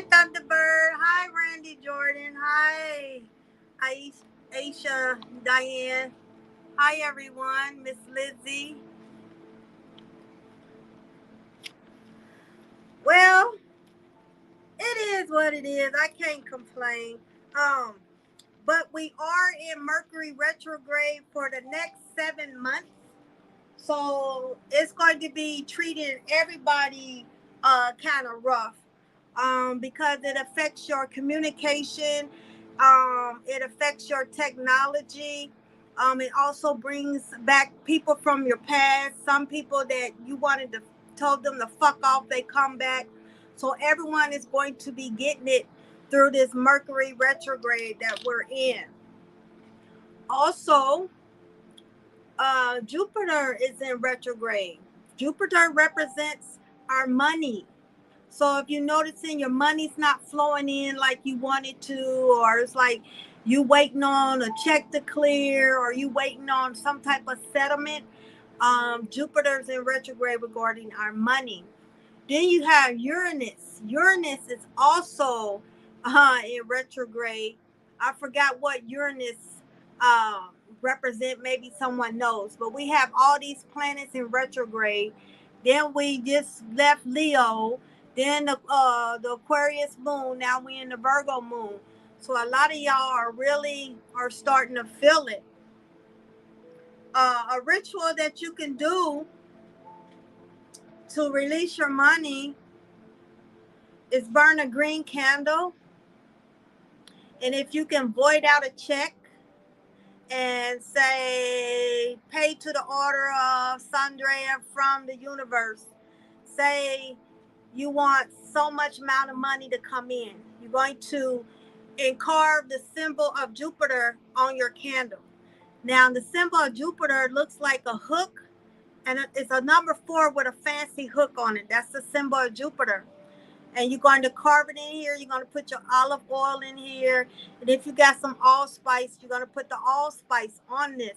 Hi, Thunderbird. Hi, Randy Jordan. Hi, Aisha, Diane. Hi, everyone. Miss Lizzie. Well, it is what it is. I can't complain. Um, but we are in Mercury retrograde for the next 7 months. So it's going to be treating everybody kind of rough because it affects your communication, it affects your technology. It also brings back people from your past. Some people that you wanted to told them to fuck off, they come back. So everyone is going to be getting it through this Mercury retrograde that we're in. Also, Jupiter is in retrograde. Jupiter represents our money. So if you're noticing your money's not flowing in like you want it to, or it's like you waiting on a check to clear, or you waiting on some type of settlement, Jupiter's in retrograde regarding our money. Then you have Uranus. Uranus is also in retrograde. I forgot what Uranus represent. Maybe someone knows. But we have all these planets in retrograde. Then we just left Leo. Then the Aquarius moon. Now we in the Virgo moon. So a lot of y'all are starting to feel it. A ritual that you can do to release your money is burn a green candle. And if you can void out a check and say, pay to the order of Sandrea from the universe, say you want so much amount of money to come in. You're going to carve the symbol of Jupiter on your candle. Now, the symbol of Jupiter looks like a hook, and it's a number 4 with a fancy hook on it. That's the symbol of Jupiter. And you're going to carve it in here. You're going to put your olive oil in here. And if you got some allspice, you're going to put the allspice on this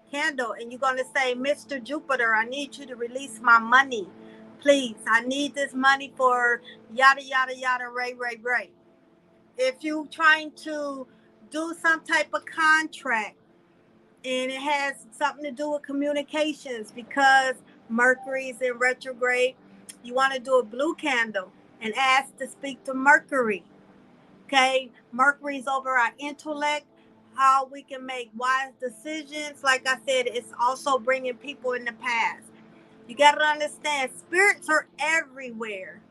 candle. And you're going to say, Mr. Jupiter, I need you to release my money. Please, I need this money for yada, yada, yada, ray, ray, ray. If you're trying to do some type of contract and it has something to do with communications because Mercury is in retrograde, you want to do a blue candle and ask to speak to Mercury. Okay, Mercury's over our intellect, how we can make wise decisions. Like I said, it's also bringing people in the past. You got to understand, spirits are everywhere.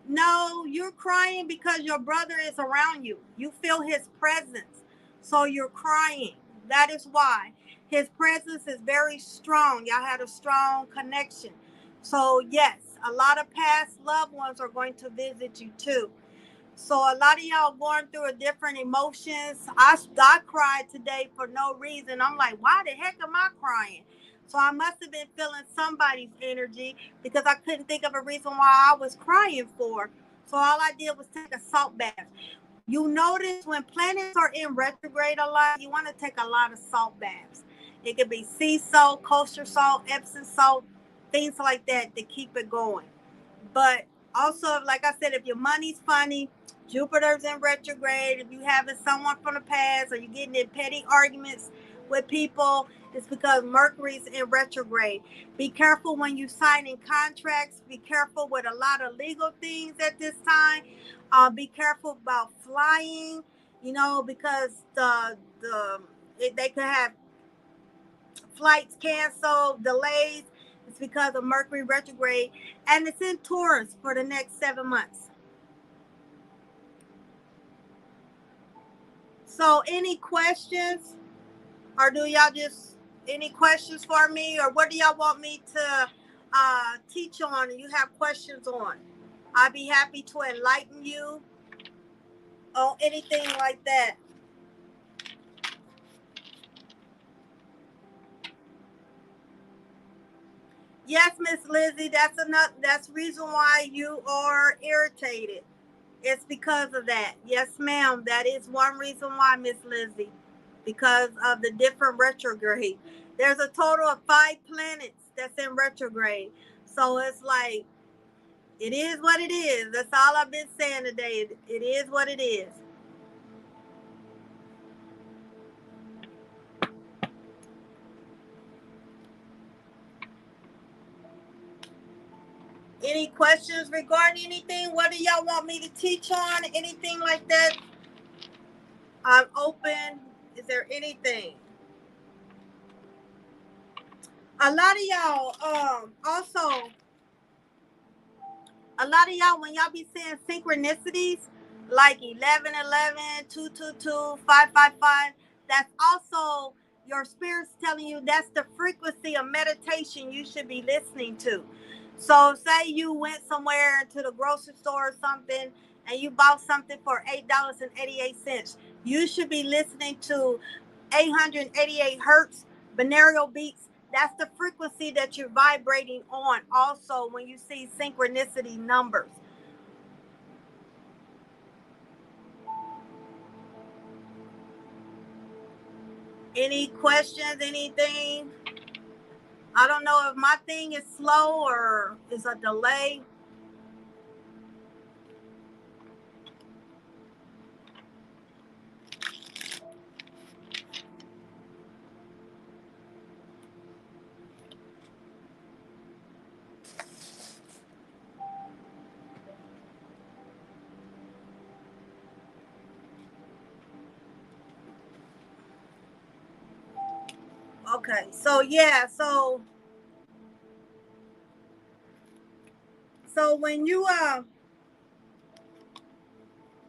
No, you're crying because your brother is around you. You feel his presence. So you're crying. That is why. His presence is very strong. Y'all had a strong connection. So, yes, a lot of past loved ones are going to visit you too. So a lot of y'all going through a different emotions. I cried today for no reason. I'm like, why the heck am I crying? So I must have been feeling somebody's energy because I couldn't think of a reason why I was crying for. So all I did was take a salt bath. You notice when planets are in retrograde a lot, you want to take a lot of salt baths. It could be sea salt, kosher salt, Epsom salt, things like that to keep it going. But also, like I said, if your money's funny, Jupiter's in retrograde, if you having someone from the past or you're getting in petty arguments with people, it's because Mercury's in retrograde. Be careful when you sign in contracts. Be careful with a lot of legal things at this time. Be careful about flying, because they could have flights canceled, delays. It's because of Mercury retrograde, and it's in Taurus for the next 7 months. So, any questions, or do y'all just any questions for me, or what do y'all want me to teach on? And you have questions on? I'd be happy to enlighten you on anything like that. Yes, Miss Lizzie, that's enough. That's reason why you are irritated. It's because of that. Yes, ma'am. That is one reason why, Miss Lizzie. Because of the different retrograde. There's a total of 5 planets that's in retrograde. So it's like, it is what it is. That's all I've been saying today. It is what it is. Any questions regarding anything? What do y'all want me to teach on? Anything like that? I'm open. Is there anything? A lot of y'all, also, a lot of y'all, when y'all be saying synchronicities, like 1111, 222, 555, that's also your spirit's telling you that's the frequency of meditation you should be listening to. So say you went somewhere to the grocery store or something and you bought something for $8.88. You should be listening to 888 hertz binaural beats. That's the frequency that you're vibrating on. Also, when you see synchronicity numbers. Any questions? Anything? I don't know if my thing is slow or is a delay. Okay, so yeah, so when you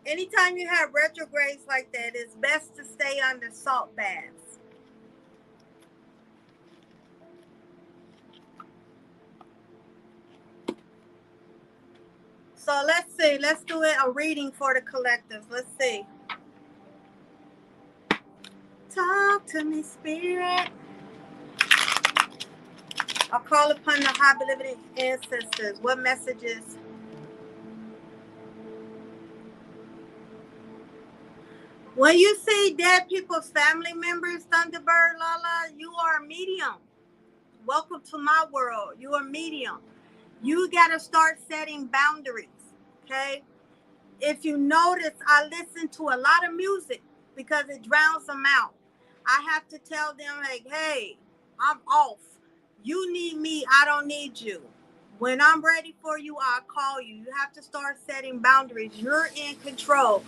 anytime you have retrogrades like that, it's best to stay under salt baths. So let's see, let's do it a reading for the collectives. Let's see. Talk to me, spirit. I'll call upon the high beloved ancestors. What messages? When you see dead people's family members, Thunderbird, Lala, you are a medium. Welcome to my world. You are a medium. You got to start setting boundaries, okay? If you notice, I listen to a lot of music because it drowns them out. I have to tell them, like, hey, I'm off. You need me. I don't need you. When I'm ready for you, I'll call you. You have to start setting boundaries. You're in control.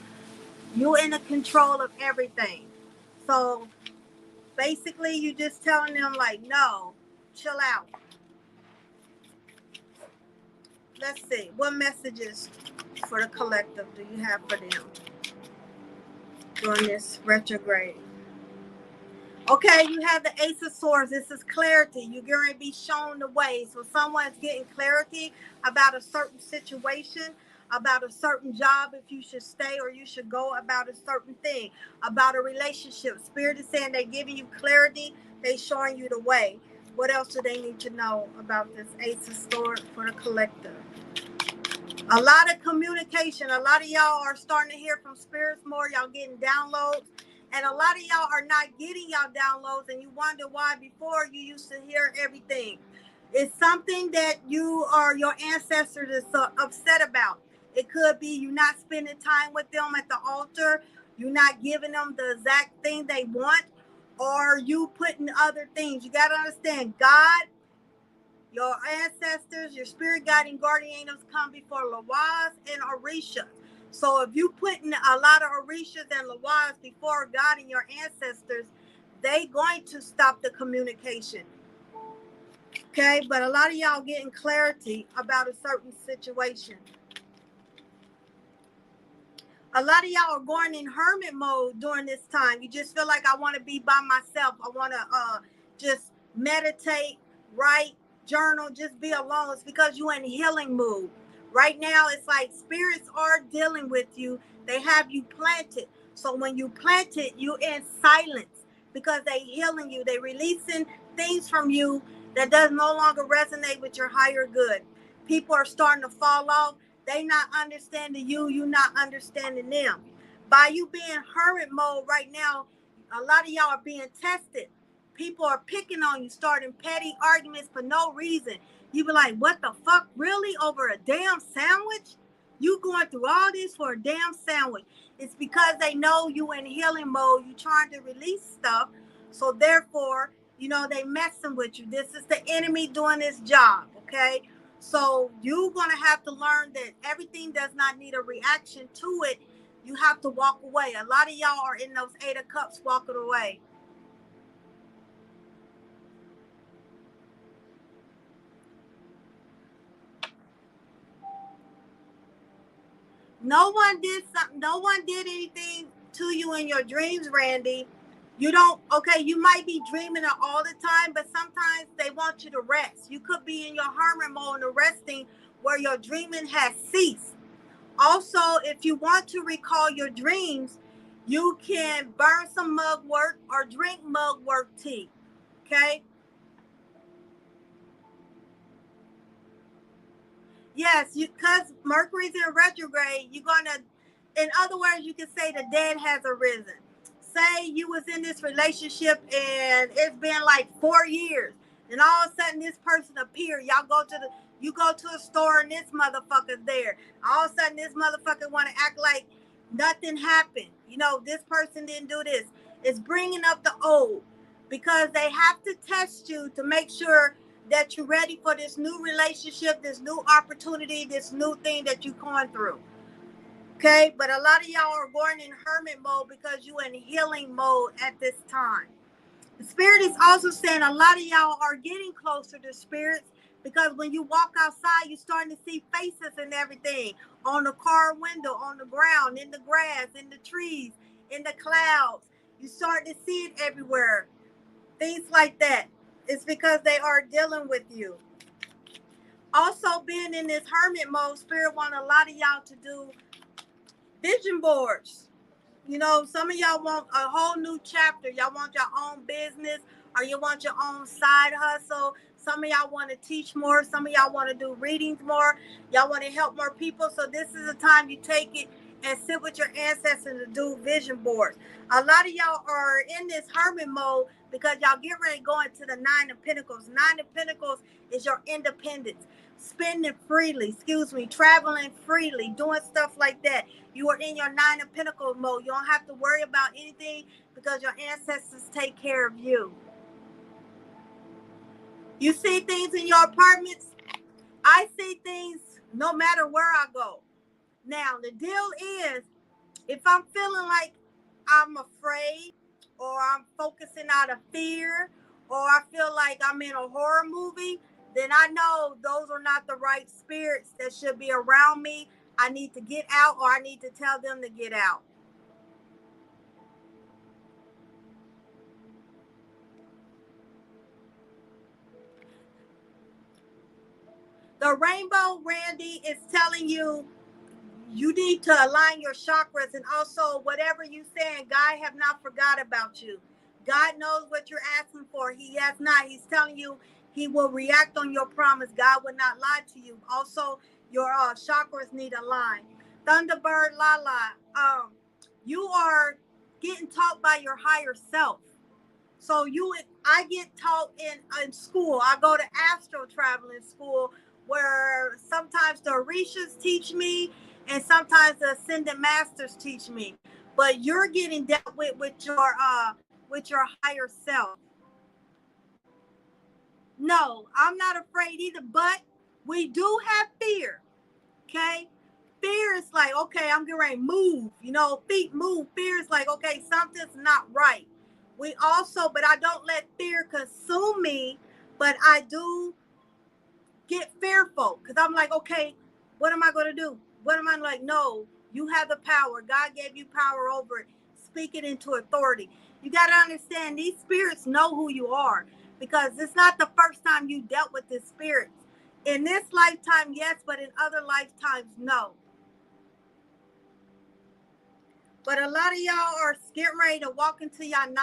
You're in the control of everything. So basically, you just telling them, like, no, chill out. Let's see. What messages for the collective do you have for them during this retrograde? Okay, you have the Ace of Swords. This is clarity. You're going to be shown the way. So someone's getting clarity about a certain situation, about a certain job, if you should stay or you should go, about a certain thing, about a relationship. Spirit is saying they're giving you clarity. They're showing you the way. What else do they need to know about this Ace of Swords for the collective? A lot of communication. A lot of y'all are starting to hear from spirits more. Y'all getting downloads. And a lot of y'all are not getting y'all downloads, and you wonder why before you used to hear everything. It's something that you or your ancestors is so upset about. It could be you not spending time with them at the altar, you not giving them the exact thing they want, or you putting other things. You got to understand, God, your ancestors, your spirit guiding guardian angels come before Lawaz and Orisha. So if you putting a lot of Orishas and Lawaz before God and your ancestors, they going to stop the communication. Okay, but a lot of y'all getting clarity about a certain situation. A lot of y'all are going in hermit mode during this time. You just feel like, I want to be by myself. I want to just meditate, write, journal, just be alone. It's because you're in healing mood. Right now, it's like spirits are dealing with you. They have you planted. So when you plant it, you're in silence because they healing you. They releasing things from you that does no longer resonate with your higher good. People are starting to fall off. They not understanding you, you not understanding them. By you being hermit mode right now, a lot of y'all are being tested. People are picking on you, starting petty arguments for no reason. You be like, what the fuck? Really? Over a damn sandwich? You going through all this for a damn sandwich. It's because they know you in healing mode. You trying to release stuff. So therefore, they messing with you. This is the enemy doing his job, okay? So you're going to have to learn that everything does not need a reaction to it. You have to walk away. A lot of y'all are in those 8 of Cups walking away. No one did something. No one did anything to you in your dreams, Randy. You don't, okay, you might be dreaming it all the time, but sometimes they want you to rest. You could be in your hermit mode and resting where your dreaming has ceased. Also, if you want to recall your dreams, you can burn some mugwort or drink mugwort tea. Okay? Yes, because Mercury's in retrograde, you're gonna, in other words, you can say the dead has arisen. Say you was in this relationship and it's been like 4 years, and all of a sudden this person appeared. You go to a store and this motherfucker's there. All of a sudden this motherfucker want to act like nothing happened. This person didn't do this. It's bringing up the old because they have to test you to make sure that you're ready for this new relationship, this new opportunity, this new thing that you're going through. Okay, but a lot of y'all are going in hermit mode because you're in healing mode at this time. The spirit is also saying a lot of y'all are getting closer to spirits because when you walk outside, you're starting to see faces and everything on the car window, on the ground, in the grass, in the trees, in the clouds. You start to see it everywhere. Things like that. It's because they are dealing with you. Also, being in this hermit mode, spirit want a lot of y'all to do vision boards. Some of y'all want a whole new chapter. Y'all want your own business or you want your own side hustle. Some of y'all want to teach more. Some of y'all want to do readings more. Y'all want to help more people. So this is the time you take it and sit with your ancestors to do vision boards. A lot of y'all are in this hermit mode because y'all get ready to go into the 9 of Pentacles. 9 of Pentacles is your independence. Spending freely, traveling freely, doing stuff like that. You are in your 9 of Pentacles mode. You don't have to worry about anything because your ancestors take care of you. You see things in your apartments? I see things no matter where I go. Now, the deal is, if I'm feeling like I'm afraid or I'm focusing out of fear or I feel like I'm in a horror movie, then I know those are not the right spirits that should be around me. I need to get out or I need to tell them to get out. The rainbow, Randy, is telling you you need to align your chakras, and also whatever you saying, God have not forgot about you. God knows what you're asking for. He has not. He's telling you he will react on your promise. God will not lie to you. Also, your chakras need aligned. Thunderbird Lala, you are getting taught by your higher self. So I get taught in school. I go to astro traveling school where sometimes the Orishas teach me and sometimes the Ascended Masters teach me. But you're getting dealt with your higher self. No, I'm not afraid either, but we do have fear. Okay? Fear is like, okay, I'm getting ready to move. Feet move. Fear is like, okay, something's not right. But I don't let fear consume me, but I do get fearful because I'm like, okay, what am I going to do? What am I like? No, you have the power. God gave you power over it. Speak it into authority. You got to understand these spirits know who you are because it's not the first time you dealt with this spirit. In this lifetime, yes, but in other lifetimes, no. But a lot of y'all are getting ready to walk into your 9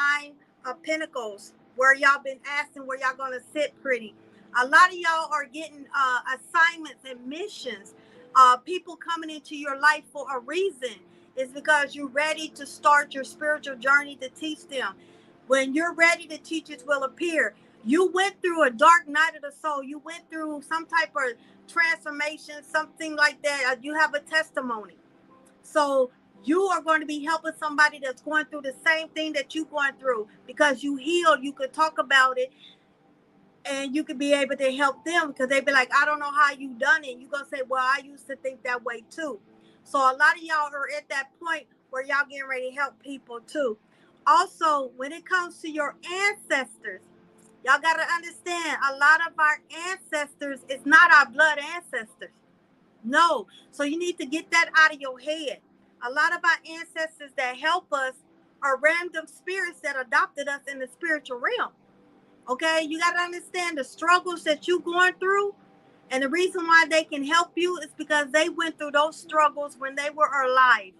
of Pentacles where y'all been asking where y'all going to sit pretty. A lot of y'all are getting assignments and missions. people coming into your life for a reason. It's because you're ready to start your spiritual journey to teach them. When you're ready, the teachers will appear. You went through a dark night of the soul. You went through some type of transformation, something like that. You have a testimony. So you are going to be helping somebody that's going through the same thing that you're going through, because you healed. You could talk about it, and you could be able to help them, because they be like, I don't know how you done it. You're going to say, well, I used to think that way too. So a lot of y'all are at that point where y'all getting ready to help people too. Also, when it comes to your ancestors, y'all got to understand, a lot of our ancestors is not our blood ancestors. No. So you need to get that out of your head. A lot of our ancestors that help us are random spirits that adopted us in the spiritual realm. Okay, you got to understand the struggles that you're going through, and the reason why they can help you is because they went through those struggles when they were alive.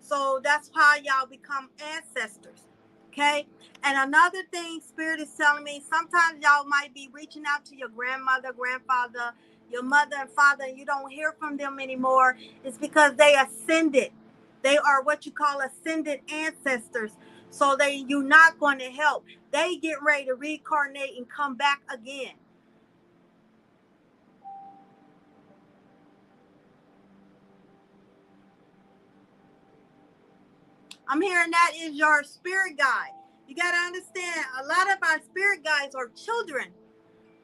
So that's how y'all become ancestors. Okay, and another thing Spirit is telling me, sometimes y'all might be reaching out to your grandmother, grandfather, your mother and father, and you don't hear from them anymore. It's because they ascended. They are what you call ascended ancestors. So you're not going to help. They get ready to reincarnate and come back again. I'm hearing that is your spirit guide. You got to understand, a lot of our spirit guides are children.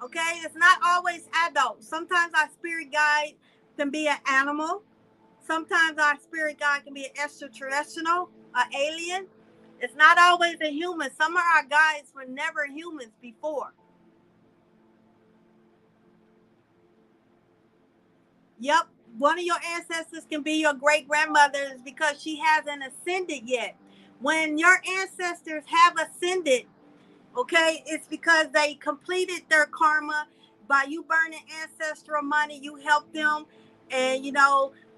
Okay, it's not always adults. Sometimes our spirit guide can be an animal. Sometimes our spirit guide can be an extraterrestrial, an alien. It's not always a human. Some of our guides were never humans before. Yep, one of your ancestors can be your great grandmother because she hasn't ascended yet. When your ancestors have ascended, okay, it's because they completed their karma by you burning ancestral money. You helped them, and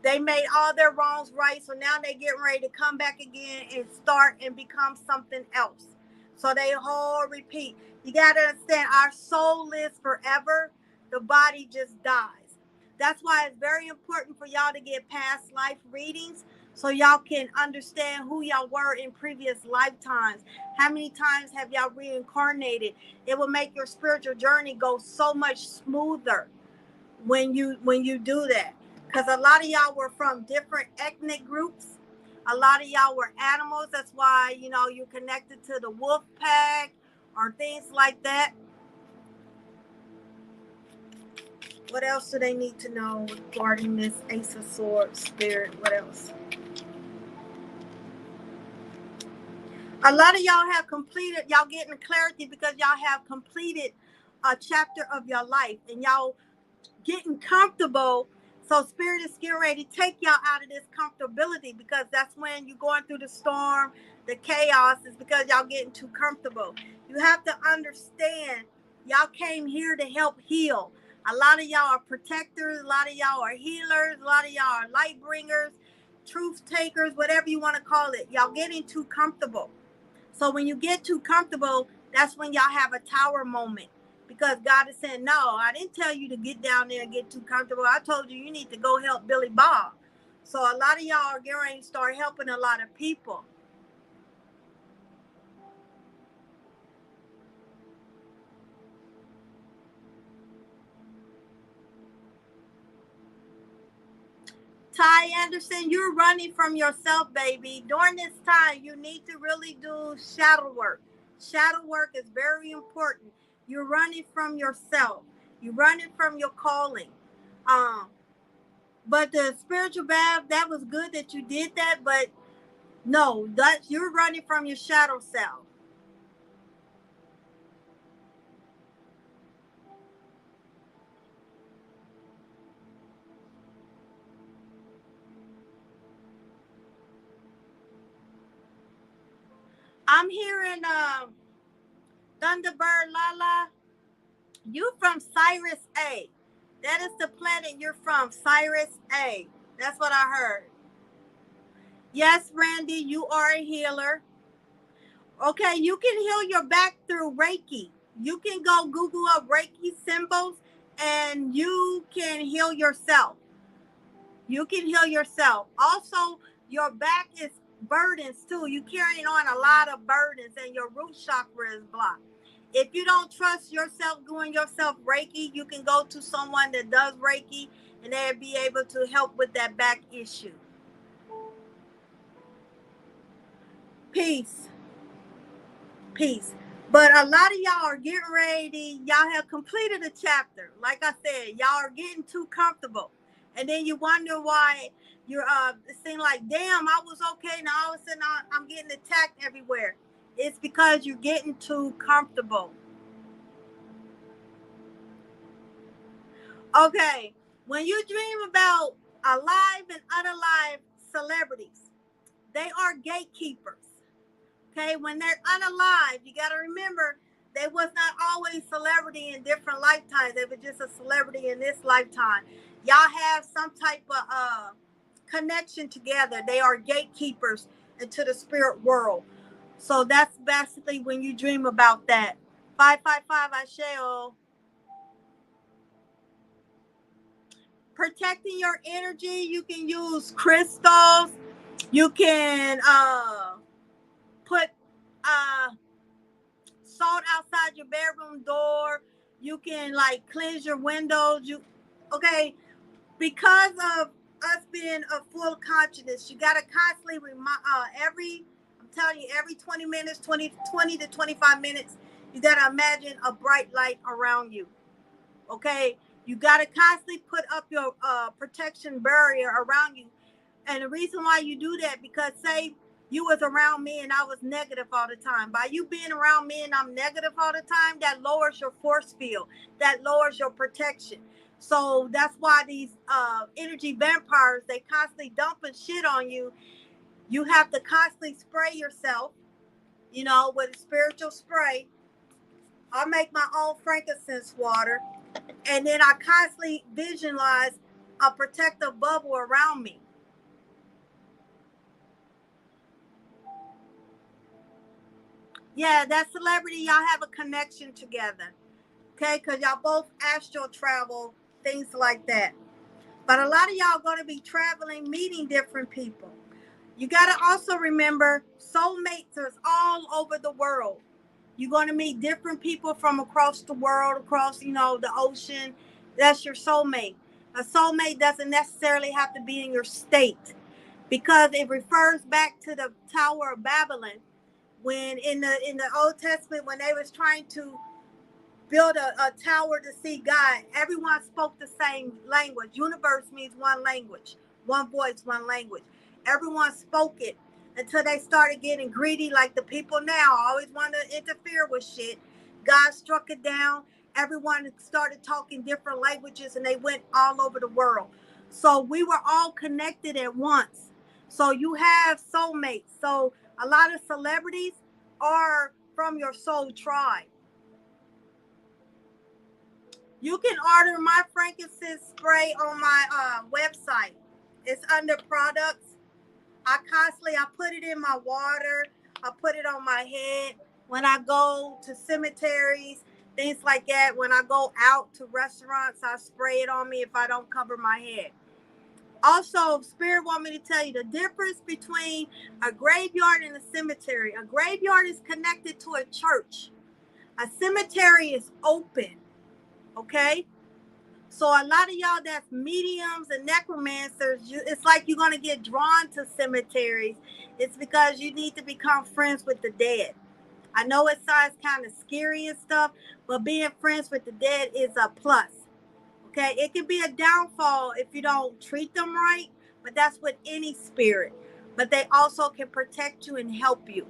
they made all their wrongs right. So now they getting ready to come back again and start and become something else. So they all repeat. You got to understand, our soul lives forever. The body just dies. That's why it's very important for y'all to get past life readings, so y'all can understand who y'all were in previous lifetimes. How many times have y'all reincarnated? It will make your spiritual journey go so much smoother when you do that. Because a lot of y'all were from different ethnic groups. A lot of y'all were animals. That's why, you're connected to the wolf pack or things like that. What else do they need to know regarding this Ace of Swords spirit? What else? A lot of y'all have completed, y'all getting clarity because y'all have completed a chapter of your life, and y'all getting comfortable. So Spirit is getting ready to take y'all out of this comfortability, because that's when you're going through the storm, the chaos, is because y'all getting too comfortable. You have to understand, y'all came here to help heal. A lot of y'all are protectors. A lot of y'all are healers. A lot of y'all are light bringers, truth takers, whatever you want to call it. Y'all getting too comfortable. So when you get too comfortable, that's when y'all have a tower moment, because God is saying, no, I didn't tell you to get down there and get too comfortable. I told you need to go help Billy Bob. So a lot of y'all are getting ready to start helping a lot of people. Ty Anderson, you're running from yourself, baby. During this time, you need to really do shadow work. Shadow work is very important. You're running from yourself. You're running from your calling. But the spiritual bath, that was good that you did that, but no, that you're running from your shadow self. I'm hearing Thunderbird Lala. You from Sirius A. That is the planet you're from, Sirius A. That's what I heard. Yes, Randy, you are a healer. Okay, you can heal your back through Reiki. You can go Google up Reiki symbols and you can heal yourself. You can heal yourself. Also, your back is burdens too. You carrying on a lot of burdens and your root chakra is blocked. If you don't trust yourself doing yourself Reiki, you can go to someone that does Reiki and they'll be able to help with that back issue. Peace. Peace. But a lot of y'all are getting ready. Y'all have completed a chapter. Like I said, y'all are getting too comfortable. And then you wonder why you're it seems like, damn, I was okay. Now all of a sudden I'm getting attacked everywhere. It's because you're getting too comfortable. Okay. When you dream about alive and unalive celebrities, they are gatekeepers. Okay, when they're unalive, you got to remember they was not always celebrity in different lifetimes. They were just a celebrity in this lifetime. Y'all have some type of connection together. They are gatekeepers into the spirit world. So that's basically when you dream about that. 555 Asheo. Protecting your energy, you can use crystals. You can put salt outside your bedroom door. You can like cleanse your windows. Okay, because of us being a full consciousness, you gotta constantly remind I'm telling you, every 20 minutes, 20 to 25 minutes, you gotta imagine a bright light around you. Okay, you gotta constantly put up your protection barrier around you. And the reason why you do that, because say you was around me and I was negative all the time. By you being around me and I'm negative all the time, that lowers your force field. That lowers your protection. So that's why these energy vampires, they constantly dumping shit on you. You have to constantly spray yourself, with a spiritual spray. I make my own frankincense water. And then I constantly visualize a protective bubble around me. Yeah, that celebrity, y'all have a connection together. Okay, because y'all both astral travel, things like that. But a lot of y'all going to be traveling, meeting different people. You got to also remember soulmates are all over the world. You're going to meet different people from across the world, across, the ocean. That's your soulmate. A soulmate doesn't necessarily have to be in your state because it refers back to the Tower of Babylon when in the Old Testament, when they was trying to build a tower to see God, everyone spoke the same language. Universe means one language, one voice, one language. Everyone spoke it until they started getting greedy, like the people now always want to interfere with shit. God struck it down. Everyone started talking different languages and they went all over the world. So we were all connected at once. So you have soulmates. So a lot of celebrities are from your soul tribe. You can order my frankincense spray on my website. It's under products. I put it in my water. I put it on my head when I go to cemeteries, things like that. When I go out to restaurants, I spray it on me if I don't cover my head. Also, Spirit want me to tell you the difference between a graveyard and a cemetery. A graveyard is connected to a church. A cemetery is open. Okay? So a lot of y'all that's mediums and necromancers, it's like you're going to get drawn to cemeteries. It's because you need to become friends with the dead. I know it sounds kind of scary and stuff, but being friends with the dead is a plus. Okay, it can be a downfall if you don't treat them right, but that's with any spirit. But they also can protect you and help you.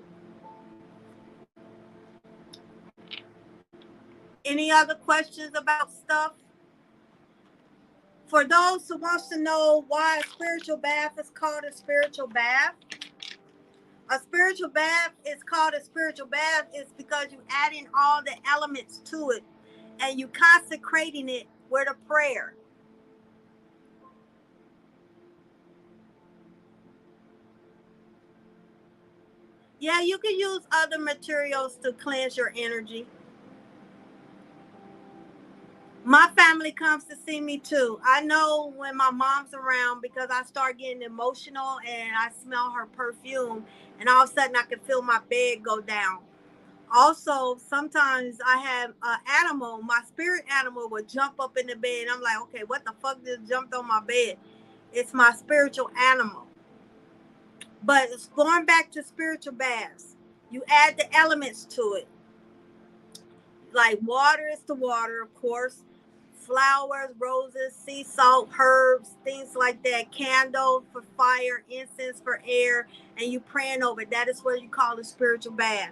Any other questions about stuff? For those who wants to know why a spiritual bath is called a spiritual bath, a spiritual bath is called a spiritual bath is because you add in all the elements to it and you consecrating it with a prayer. Yeah, you can use other materials to cleanse your energy. My family comes to see me too. I know when my mom's around because I start getting emotional and I smell her perfume, and all of a sudden I can feel my bed go down. Also, sometimes I have an animal, my spirit animal will jump up in the bed. I'm like, okay, what the fuck just jumped on my bed? It's my spiritual animal. But it's going back to spiritual baths. You add the elements to it. Like water is the water, of course. Flowers, roses, sea salt, herbs, things like that. Candle for fire, incense for air, and you praying over it. That is what you call a spiritual bath.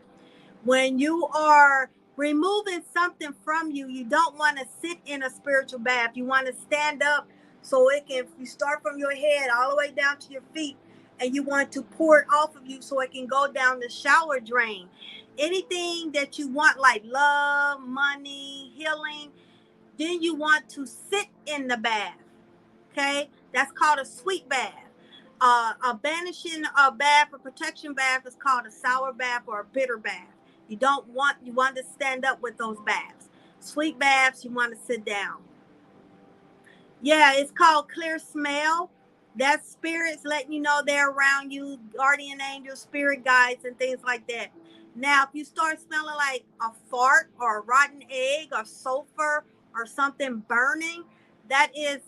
When you are removing something from you, you don't want to sit in a spiritual bath. You want to stand up so it can, you start from your head all the way down to your feet, and you want to pour it off of you so it can go down the shower drain. Anything that you want, like love, money, healing, then you want to sit in the bath. Okay, that's called a sweet bath. A banishing a bath, a protection bath is called a sour bath or a bitter bath. You want to stand up with those baths. Sweet baths, you want to sit down. Yeah, it's called clear smell. That's spirits letting you know they're around you, guardian angels, spirit guides, and things like that. Now, if you start smelling like a fart or a rotten egg or sulfur or something burning, that is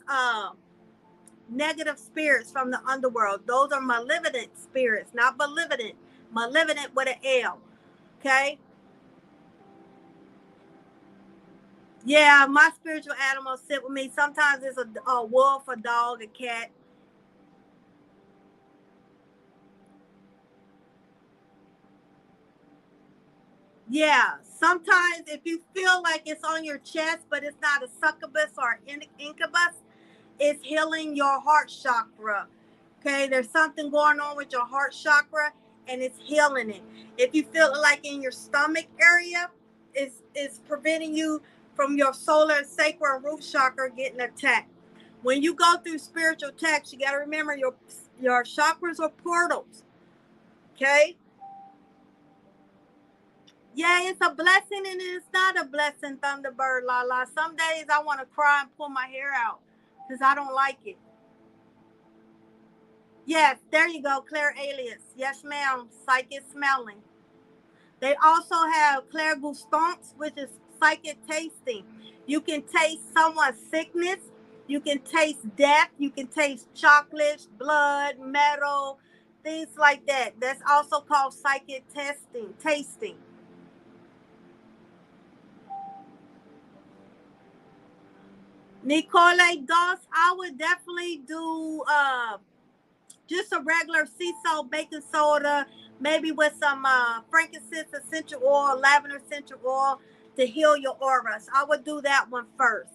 negative spirits from the underworld. Those are malevolent spirits, not malevolent. Malevolent with an L. Okay? Yeah, my spiritual animals sit with me. Sometimes it's a wolf, a dog, a cat. Yeah, sometimes if you feel like it's on your chest, but it's not a succubus or an incubus, it's healing your heart chakra. Okay, there's something going on with your heart chakra and it's healing it. If you feel it like in your stomach area, it's preventing you from your solar sacral and root chakra getting attacked. When you go through spiritual attacks, you got to remember your chakras are portals. Okay? Yeah, it's a blessing and it's not a blessing, Thunderbird La. Some days I want to cry and pull my hair out because I don't like it. Yes, there you go, Claire Alias. Yes, ma'am. Psychic smelling. They also have Claire Gustance, which is psychic tasting. You can taste someone's sickness. You can taste death. You can taste chocolates, blood, metal, things like that. That's also called psychic tasting. Nicole Dos, I would definitely do just a regular sea salt baking soda, maybe with some frankincense essential oil, lavender essential oil to heal your auras. I would do that one first.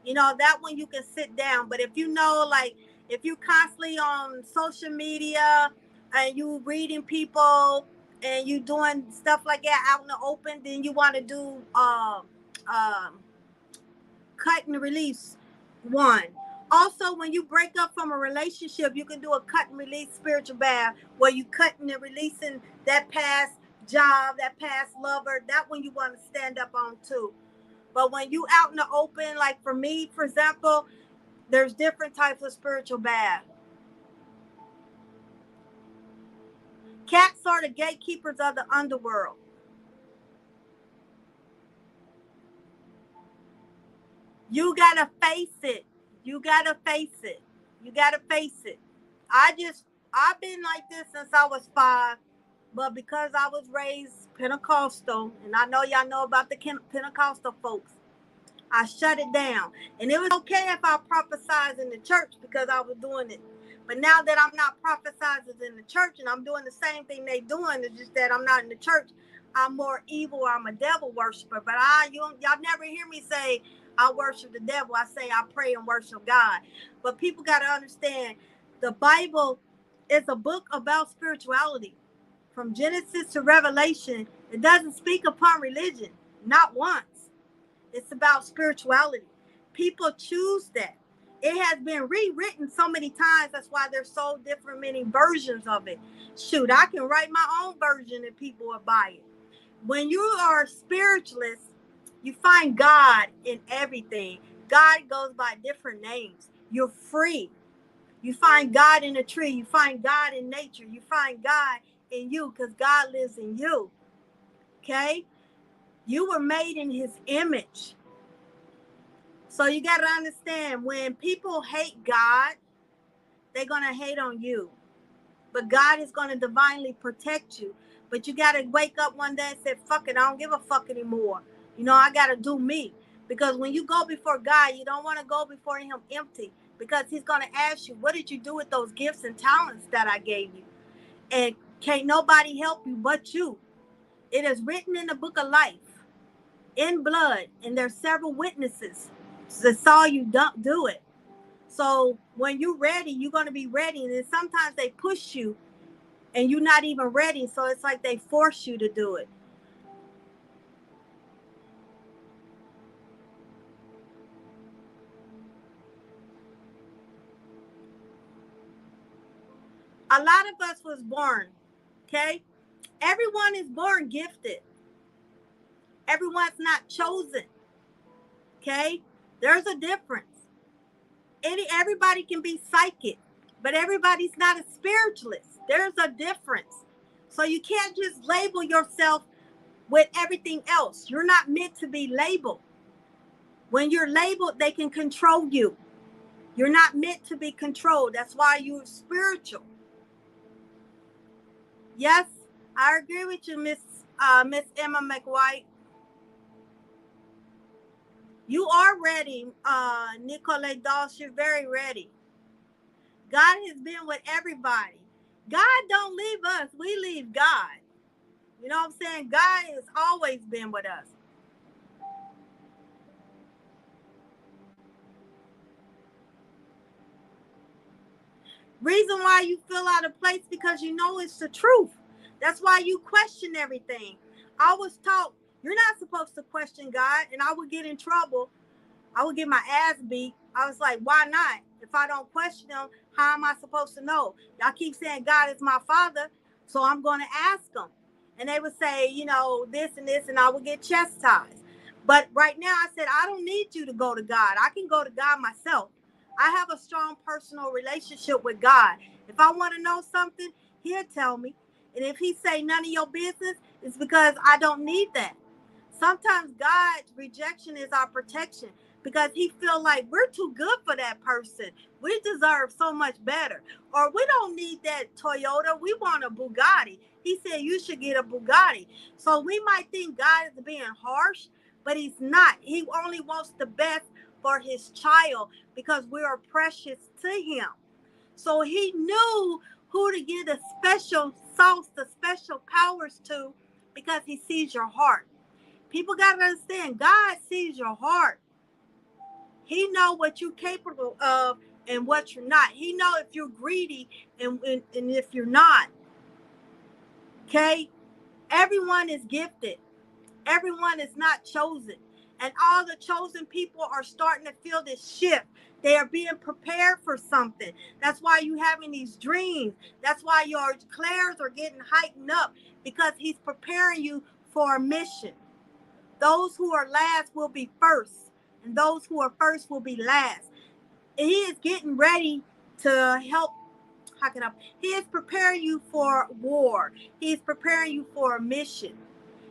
You know, that one you can sit down. But if you know, like, if you constantly on social media and you reading people and you doing stuff like that out in the open, then you want to do cut and release one. Also, when you break up from a relationship, you can do a cut and release spiritual bath where you cutting and releasing that past job, that past lover. That one you want to stand up on too. But when you out in the open, like for me, for example, there's different types of spiritual bath. Cats are the gatekeepers of the underworld. You gotta face it. You gotta face it. You gotta face it. I've been like this since I was 5, but because I was raised Pentecostal, and I know y'all know about the Pentecostal folks, I shut it down. And it was okay if I prophesied in the church because I was doing it. But now that I'm not prophesizing in the church and I'm doing the same thing they doing, it's just that I'm not in the church. I'm more evil. I'm a devil worshiper. But y'all never hear me say I worship the devil. I say I pray and worship God. But people got to understand the Bible is a book about spirituality. From Genesis to Revelation, it doesn't speak upon religion, not once. It's about spirituality. People choose that. It has been rewritten so many times. That's why there's so different many versions of it. Shoot, I can write my own version and people will buy it. When you are a spiritualist, You find God in everything. God goes by different names. You're free. You find God in a tree. You find God in nature. You find God in you because God lives in you. Okay? You were made in his image. So you got to understand, when people hate God, they're going to hate on you. But God is going to divinely protect you. But you got to wake up one day and say, fuck it, I don't give a fuck anymore. You know, I got to do me. Because when you go before God, you don't want to go before him empty. Because he's going to ask you, what did you do with those gifts and talents that I gave you? And can't nobody help you but you. It is written in the book of life, in blood, and there's several witnesses that saw you do it. So when you're ready, you're going to be ready. And then sometimes they push you and you're not even ready. So it's like they force you to do it. A lot of us was born, okay? Everyone is born gifted. Everyone's not chosen, okay? There's a difference. Everybody can be psychic, but everybody's not a spiritualist. There's a difference. So you can't just label yourself with everything else. You're not meant to be labeled. When you're labeled, they can control you. You're not meant to be controlled. That's why you're spiritual. Yes, I agree with you, Miss Emma McWhite. You are ready, Nicolette Doss. You're very ready. God has been with everybody. God don't leave us. We leave God. You know what I'm saying? God has always been with us. Reason why you feel out of place because you know it's the truth. That's why you question everything. I was taught you're not supposed to question God, and I would get in trouble. I would get my ass beat. I was like, why not? If I don't question him, how am I supposed to know? Y'all keep saying God is my father, so I'm going to ask him. And they would say, you know, this and this, and I would get chastised. But right now, I said, I don't need you to go to God. I can go to God myself. I have a strong personal relationship with God. If I want to know something, he'll tell me. And if he say none of your business, it's because I don't need that. Sometimes God's rejection is our protection because he feel like we're too good for that person. We deserve so much better. Or we don't need that Toyota. We want a Bugatti. He said you should get a Bugatti. So we might think God is being harsh, but he's not. He only wants the best for his child because we are precious to him. So he knew who to give the special sauce, the special powers to, because he sees your heart. People got to understand, God sees your heart. He know what you're capable of and what you're not. He know if you're greedy and if you're not. Okay? Everyone is gifted. Everyone is not chosen. And all the chosen people are starting to feel this shift. They are being prepared for something. That's why you're having these dreams. That's why your clairs are getting heightened up, because he's preparing you for a mission. Those who are last will be first, and those who are first will be last. And he is getting ready to help. How can I? He is preparing you for war. He is preparing you for a mission.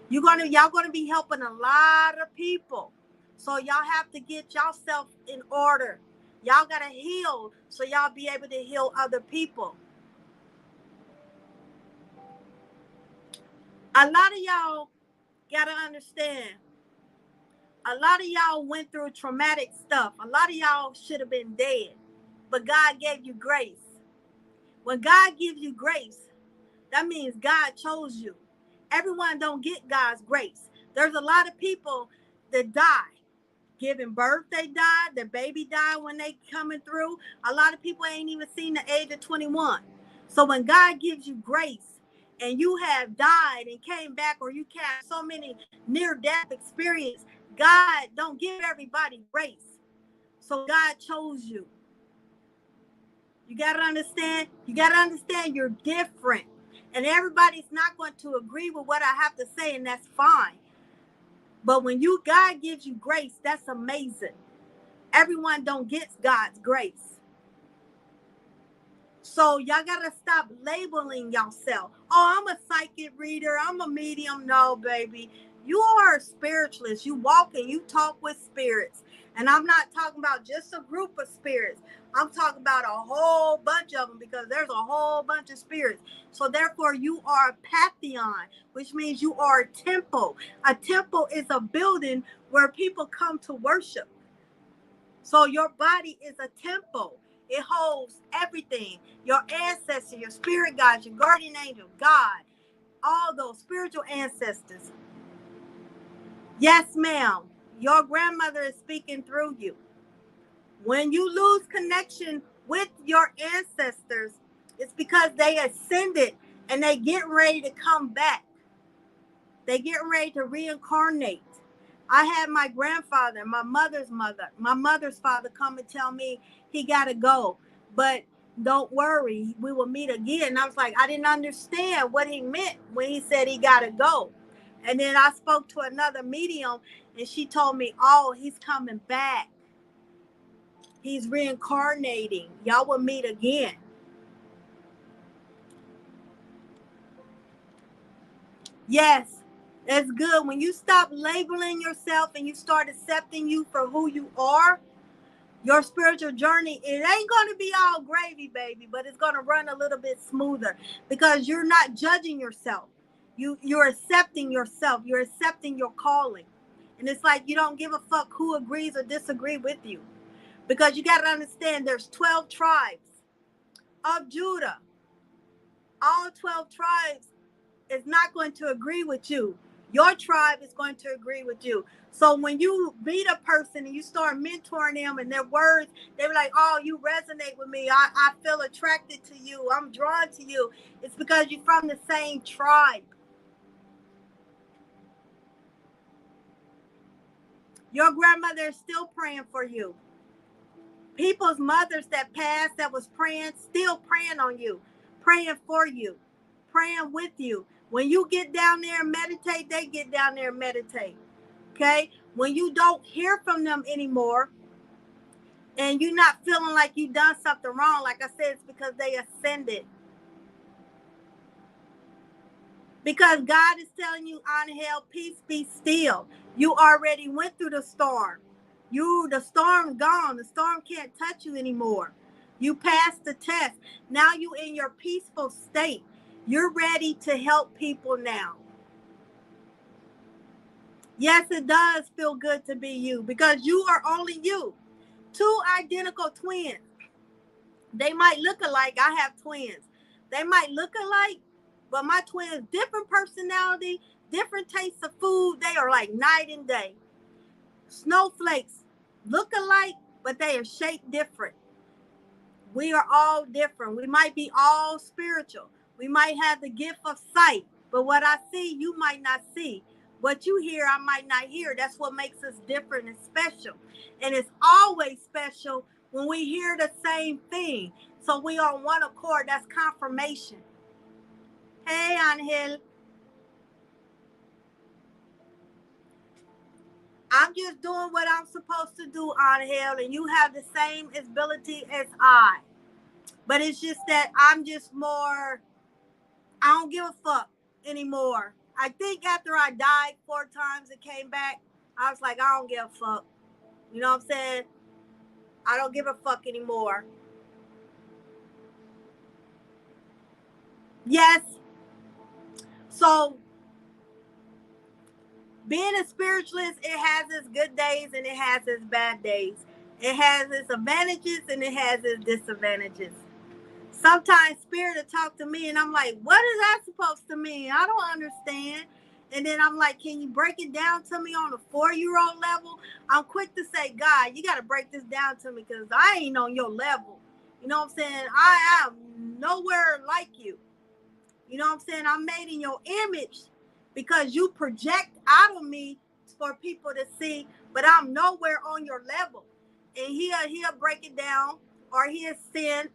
Y'all gonna be helping a lot of people. So y'all have to get yourself in order. Y'all gotta heal so y'all be able to heal other people. A lot of y'all gotta understand. A lot of y'all went through traumatic stuff. A lot of y'all should have been dead. But God gave you grace. When God gives you grace, that means God chose you. Everyone don't get God's grace. There's a lot of people that die. Giving birth, they died. Their baby died when they coming through. A lot of people ain't even seen the age of 21. So when God gives you grace and you have died and came back, or you have so many near-death experience, God don't give everybody grace. So God chose you. You got to understand. You got to understand you're different. And everybody's not going to agree with what I have to say, and that's fine. But when God gives you grace, that's amazing. Everyone don't get God's grace. So y'all gotta stop labeling yourself. Oh, I'm a psychic reader. I'm a medium. No, baby. You are a spiritualist. You walk and you talk with spirits. And I'm not talking about just a group of spirits. I'm talking about a whole bunch of them, because there's a whole bunch of spirits. So therefore, you are a pantheon, which means you are a temple. A temple is a building where people come to worship. So your body is a temple. It holds everything. Your ancestors, your spirit guides, your guardian angel, God, all those spiritual ancestors. Yes, ma'am. Your grandmother is speaking through you. When you lose connection with your ancestors, it's because they ascended and they get ready to come back. They get ready to reincarnate. I had my grandfather, my mother's father come and tell me he got to go. But don't worry, we will meet again. And I was like, I didn't understand what he meant when he said he got to go. And then I spoke to another medium and she told me, oh, he's coming back. He's reincarnating. Y'all will meet again. Yes, that's good. When you stop labeling yourself and you start accepting you for who you are, your spiritual journey, it ain't going to be all gravy, baby, but it's going to run a little bit smoother because you're not judging yourself. You're accepting yourself. You're accepting your calling. And it's like you don't give a fuck who agrees or disagrees with you. Because you got to understand there's 12 tribes of Judah. All 12 tribes is not going to agree with you. Your tribe is going to agree with you. So when you meet a person and you start mentoring them and their words, they're like, oh, you resonate with me. I feel attracted to you. I'm drawn to you. It's because you're from the same tribe. Your grandmother is still praying for you. People's mothers that passed that was praying, still praying on you, praying for you, praying with you. When you get down there and meditate, they get down there and meditate. Okay? When you don't hear from them anymore and you're not feeling like you've done something wrong, like I said, it's because they ascended. Because God is telling you, Angel, peace, be still. You already went through the storm. The storm gone. The storm can't touch you anymore. You passed the test. Now you in your peaceful state. You're ready to help people now. Yes, it does feel good to be you because you are only you. Two identical twins. They might look alike. I have twins. They might look alike, but my twins, different personality, different tastes of food. They are like night and day. Snowflakes look alike, but they are shaped different. We are all different. We might be all spiritual. We might have the gift of sight, but what I see, you might not see. What you hear, I might not hear. That's what makes us different and special. And it's always special when we hear the same thing. So we are on one accord. That's confirmation. Hey, Angel. I'm just doing what I'm supposed to do, Angel, and you have the same ability as I. But it's just that I'm just more, I don't give a fuck anymore. I think after I died 4 times and came back, I was like, I don't give a fuck. You know what I'm saying? I don't give a fuck anymore. Yes. So being a spiritualist, it has its good days and it has its bad days. It has its advantages and it has its disadvantages. Sometimes spirit will talk to me and I'm like, what is that supposed to mean? I don't understand. And then I'm like, can you break it down to me on a 4-year-old level? I'm quick to say, God, you got to break this down to me because I ain't on your level. You know what I'm saying? I am nowhere like you. You know what I'm saying? I'm made in your image because you project out of me for people to see, but I'm nowhere on your level. And he'll break it down, or he'll send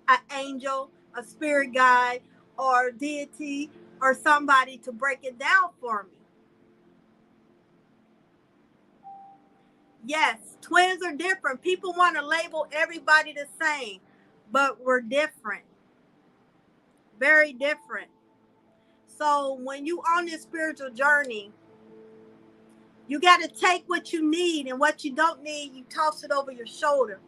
an angel, a spirit guide, or deity, or somebody to break it down for me. Yes, twins are different. People want to label everybody the same, but we're different. Very different. So when you on this spiritual journey, you got to take what you need, and what you don't need, you toss it over your shoulder.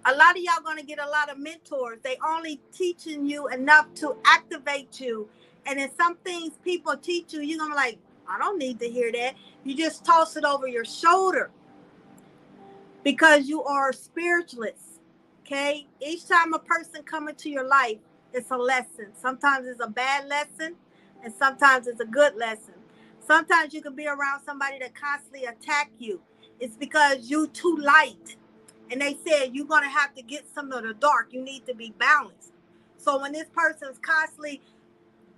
A lot of y'all going to get a lot of mentors. They only teaching you enough to activate you. And then some things people teach you, you're going to be like, I don't need to hear that. You just toss it over your shoulder because you are spiritualist. Okay? Each time a person come into your life, it's a lesson. Sometimes it's a bad lesson, and sometimes it's a good lesson. Sometimes you can be around somebody that constantly attack you. It's because you too light. And they said you're going to have to get some of the dark. You need to be balanced. So when this person's constantly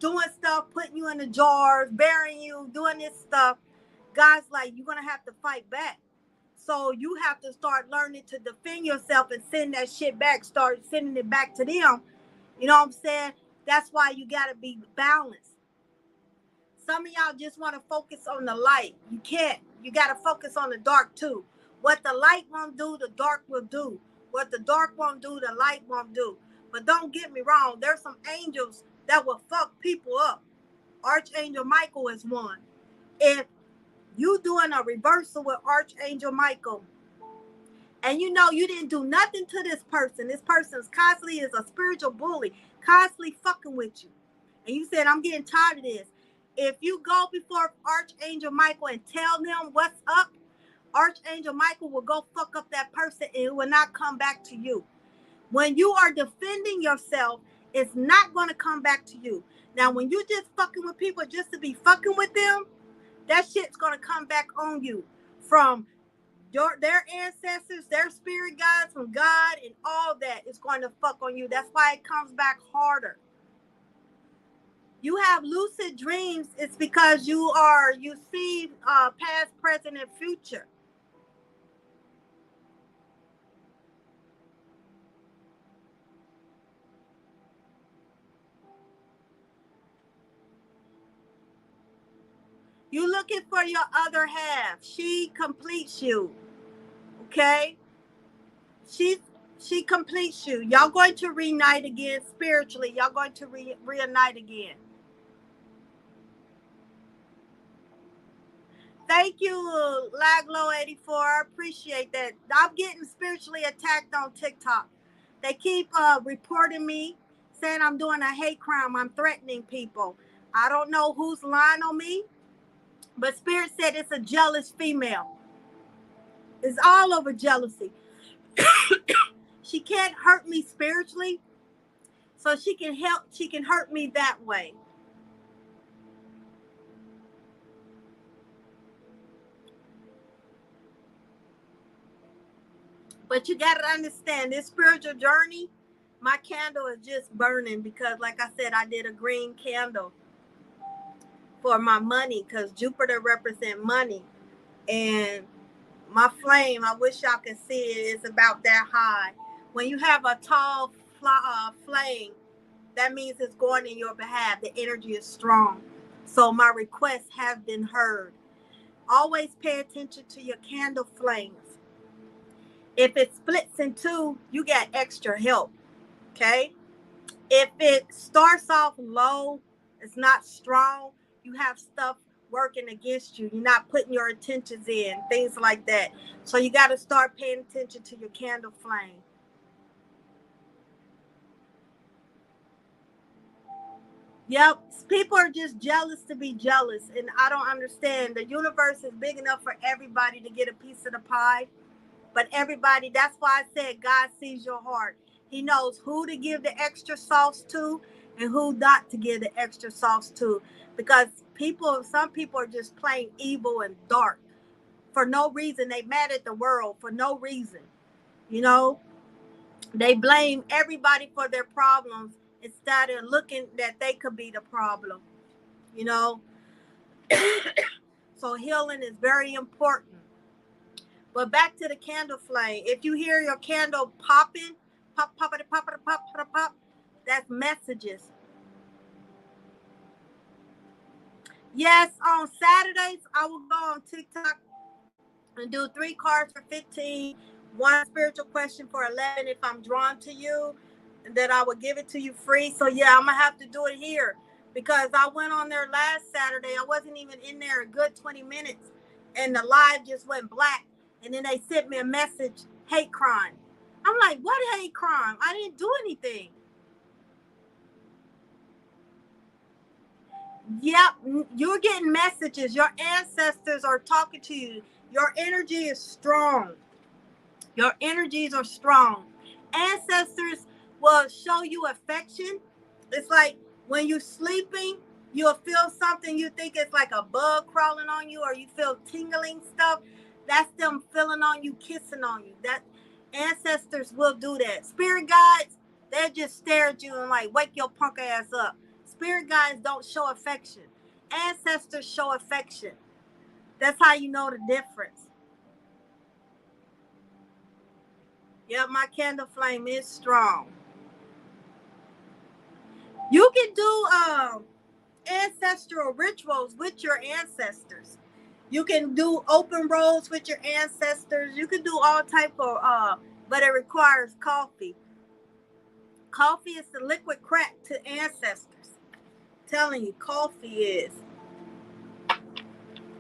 doing stuff, putting you in the jars, burying you, doing this stuff, God's like, you're going to have to fight back. So you have to start learning to defend yourself and send that shit back. Start sending it back to them. You know what I'm saying? That's why you got to be balanced. Some of y'all just want to focus on the light. You can't. You got to focus on the dark too. What the light won't do, the dark will do. What the dark won't do, the light won't do. But don't get me wrong. There's some angels that will fuck people up. Archangel Michael is one. If you doing a reversal with Archangel Michael, and you know you didn't do nothing to this person's constantly is a spiritual bully, constantly fucking with you, and you said, I'm getting tired of this. If you go before Archangel Michael and tell them what's up, Archangel Michael will go fuck up that person and it will not come back to you. When you are defending yourself, it's not going to come back to you. Now, when you just fucking with people just to be fucking with them, that shit's going to come back on you from their ancestors, their spirit guides, from God, and all that is going to fuck on you. That's why it comes back harder. You have lucid dreams. It's because you see past, present, and future. You looking for your other half. She completes you. Okay? She completes you. Y'all going to reunite again spiritually. Y'all going to reunite again. Thank you, Laglo84. I appreciate that. I'm getting spiritually attacked on TikTok. They keep reporting me, saying I'm doing a hate crime. I'm threatening people. I don't know who's lying on me, but Spirit said it's a jealous female. It's all over jealousy. She can't hurt me spiritually, so she can hurt me that way. But you got to understand this spiritual journey, my candle is just burning because, like I said, I did a green candle for my money because Jupiter represents money. And my flame, I wish y'all could see it, is about that high. When you have a tall flame, that means it's going in your behalf. The energy is strong. So my requests have been heard. Always pay attention to your candle flames. If it splits in two, you get extra help. Okay? If it starts off low, it's not strong, you have stuff working against you. You're not putting your intentions in, things like that. So you got to start paying attention to your candle flame. Yep, people are just jealous to be jealous, and I don't understand. The universe is big enough for everybody to get a piece of the pie, but everybody, that's why I said God sees your heart. He knows who to give the extra sauce to and who not to give the extra sauce to, because some people are just plain evil and dark for no reason. They mad at the world for no reason. You know, they blame everybody for their problems instead of looking that they could be the problem. You know, so healing is very important. But back to the candle flame. If you hear your candle popping, pop, pop, pop, pop, pop, pop, pop, that's messages. Yes, on Saturdays, I will go on TikTok and do 3 cards for 15, one spiritual question for 11 if I'm drawn to you, and that I will give it to you free. So yeah, I'm gonna have to do it here because I went on there last Saturday. I wasn't even in there a good 20 minutes and the live just went black, and then they sent me a message, hate crime. I'm like, what hate crime? I didn't do anything. Yep, you're getting messages. Your ancestors are talking to you. Your energy is strong. Your energies are strong. Ancestors will show you affection. It's like when you're sleeping, you'll feel something, you think it's like a bug crawling on you, or you feel tingling stuff. That's them feeling on you, kissing on you. That ancestors will do that. Spirit guides, they just stare at you and like, wake your punk ass up. Spirit guides don't show affection. Ancestors show affection. That's how you know the difference. Yep, my candle flame is strong. You can do ancestral rituals with your ancestors. You can do open roads with your ancestors. You can do all type of but it requires coffee. Coffee is the liquid crack to ancestors. I'm telling you, coffee is.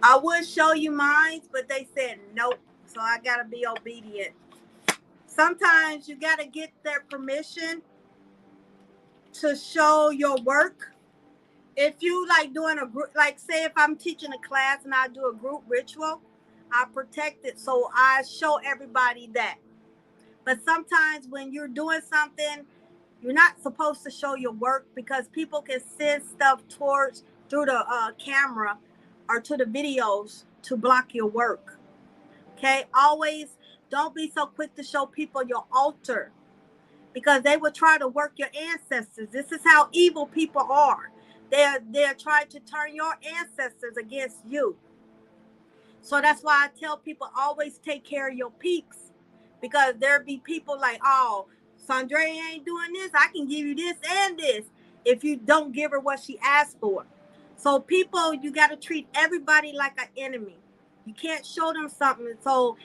I would show you mine, but they said nope. So I gotta be obedient. Sometimes you gotta get their permission to show your work. If you like doing a group, like say if I'm teaching a class and I do a group ritual, I protect it, so I show everybody that. But sometimes when you're doing something, you're not supposed to show your work because people can send stuff towards through the camera or to the videos to block your work. Okay, always don't be so quick to show people your altar because they will try to work your ancestors. This is how evil people are. They're trying to turn your ancestors against you. So that's why I tell people always take care of your peeps, because there be people like, oh, Sandra ain't doing this. I can give you this and this if you don't give her what she asked for. So people, you got to treat everybody like an enemy. You can't show them something. So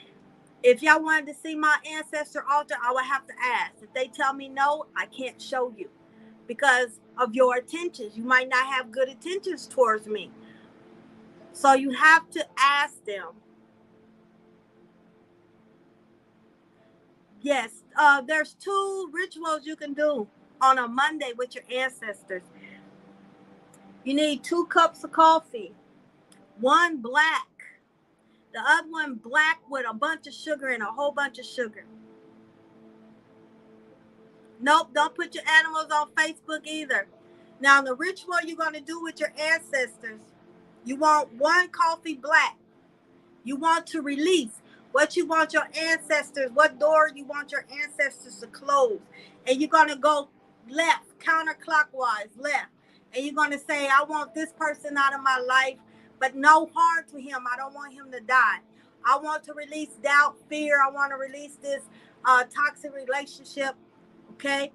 if y'all wanted to see my ancestor altar, I would have to ask. If they tell me no, I can't show you because of your intentions. You might not have good intentions towards me. So you have to ask them. Yes, there's 2 rituals you can do on a Monday with your ancestors. You need 2 cups of coffee, one black, the other one black with a bunch of sugar and a whole bunch of sugar. Nope, don't put your animals on Facebook either. Now, the ritual you're going to do with your ancestors, you want 1 coffee black. You want to release what you want your ancestors, what door you want your ancestors to close. And you're going to go left, counterclockwise, left. And you're going to say, I want this person out of my life, but no harm to him. I don't want him to die. I want to release doubt, fear. I want to release this toxic relationship. Okay?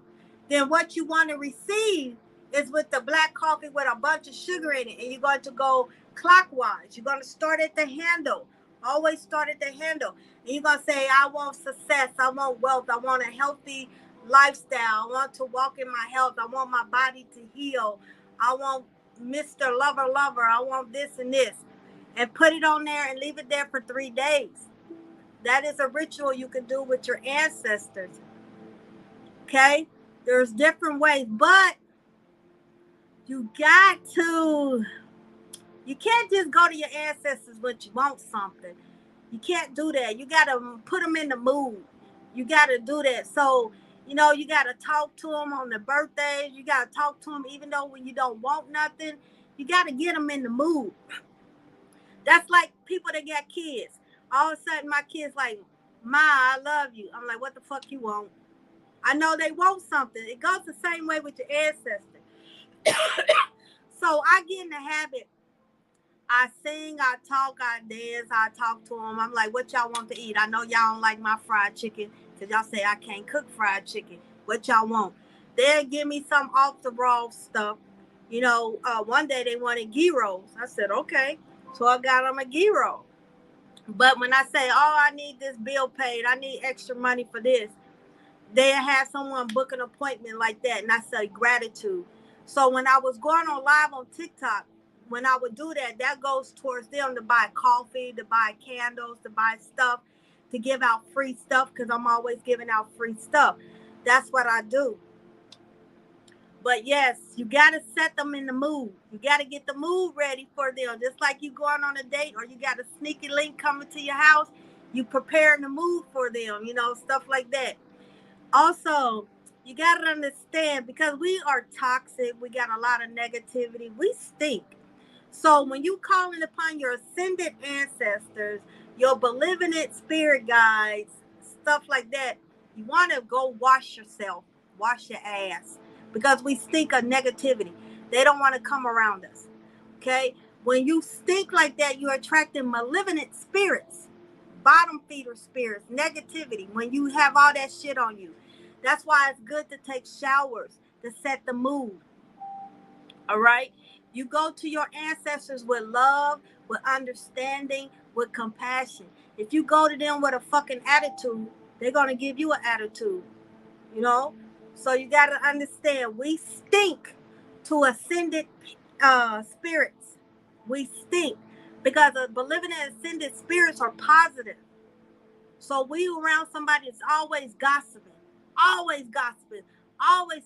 Then what you want to receive is with the black coffee with a bunch of sugar in it. And you're going to go clockwise. You're going to start at the handle. Always start at the handle. And you're going to say, I want success. I want wealth. I want a healthy lifestyle. I want to walk in my health. I want my body to heal. I want Mr. Lover. I want this and this. And put it on there and leave it there for 3 days. That is a ritual you can do with your ancestors. Okay? There's different ways, but you got to, you can't just go to your ancestors when you want something. You can't do that. You got to put them in the mood. You got to do that. So, you know, you got to talk to them on their birthdays. You got to talk to them even though when you don't want nothing. You got to get them in the mood. That's like people that got kids. All of a sudden, my kid's like, Ma, I love you. I'm like, what the fuck you want? I know they want something. It goes the same way with your ancestors. So I get in the habit. I sing, I talk, I dance, I talk to them. I'm like, what y'all want to eat? I know y'all don't like my fried chicken because y'all say I can't cook fried chicken. What y'all want? They'll give me some off the raw stuff. You know, one day they wanted gyros. I said, okay. So I got them a gyro. But when I say, oh, I need this bill paid, I need extra money for this, they have someone book an appointment like that, and I say gratitude. So when I was going on live on TikTok, when I would do that, that goes towards them to buy coffee, to buy candles, to buy stuff, to give out free stuff, because I'm always giving out free stuff. That's what I do. But yes, you got to set them in the mood. You got to get the mood ready for them. Just like you going on a date, or you got a sneaky link coming to your house, you preparing the mood for them, stuff like that. Also, you got to understand, because we are toxic, we got a lot of negativity, we stink. So when you calling upon your ascended ancestors, your benevolent spirit guides, stuff like that, you want to go wash yourself, wash your ass, because we stink of negativity. They don't want to come around us. Okay? When you stink like that, you're attracting malevolent spirits, bottom feeder spirits, negativity, when you have all that shit on you. That's why it's good to take showers to set the mood. All right? You go to your ancestors with love, with understanding, with compassion. If you go to them with a fucking attitude, they're going to give you an attitude. You know? So you got to understand, we stink to ascended spirits. We stink because the benevolent ascended spirits are positive. So we around somebody that's always gossiping, always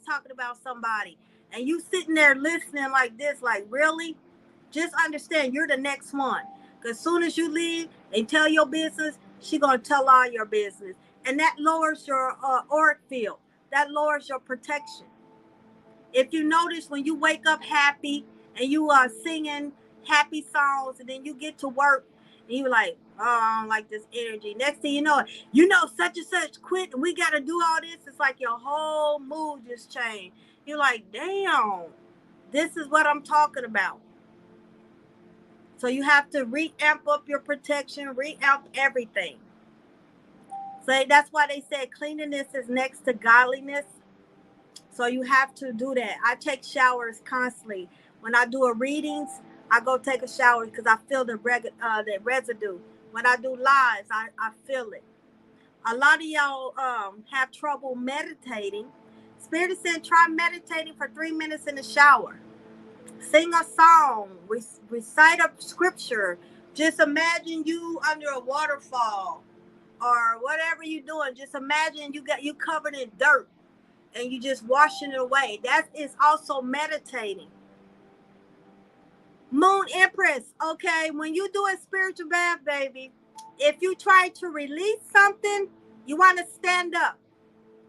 talking about somebody. And you sitting there listening like this, like, really? Just understand you're the next one. Because as soon as you leave and tell your business, she going to tell all your business. And that lowers your auric field. That lowers your protection. If you notice, when you wake up happy and you are singing happy songs, and then you get to work and you're like, oh, I don't like this energy. Next thing you know, such and such quit and we got to do all this. It's like your whole mood just changed. You're like, damn, this is what I'm talking about. So you have to re-amp up your protection, re-amp everything. So that's why they said cleanliness is next to godliness. So you have to do that. I take showers constantly. When I do a readings, I go take a shower because I feel the residue. When I do lives, I feel it. A lot of y'all have trouble meditating. Spirit said, try meditating for 3 minutes in the shower. Sing a song, recite a scripture. Just imagine you under a waterfall or whatever you're doing. Just imagine you covered in dirt and you just washing it away. That is also meditating. Moon Empress, okay, when you do a spiritual bath, baby, if you try to release something, you want to stand up.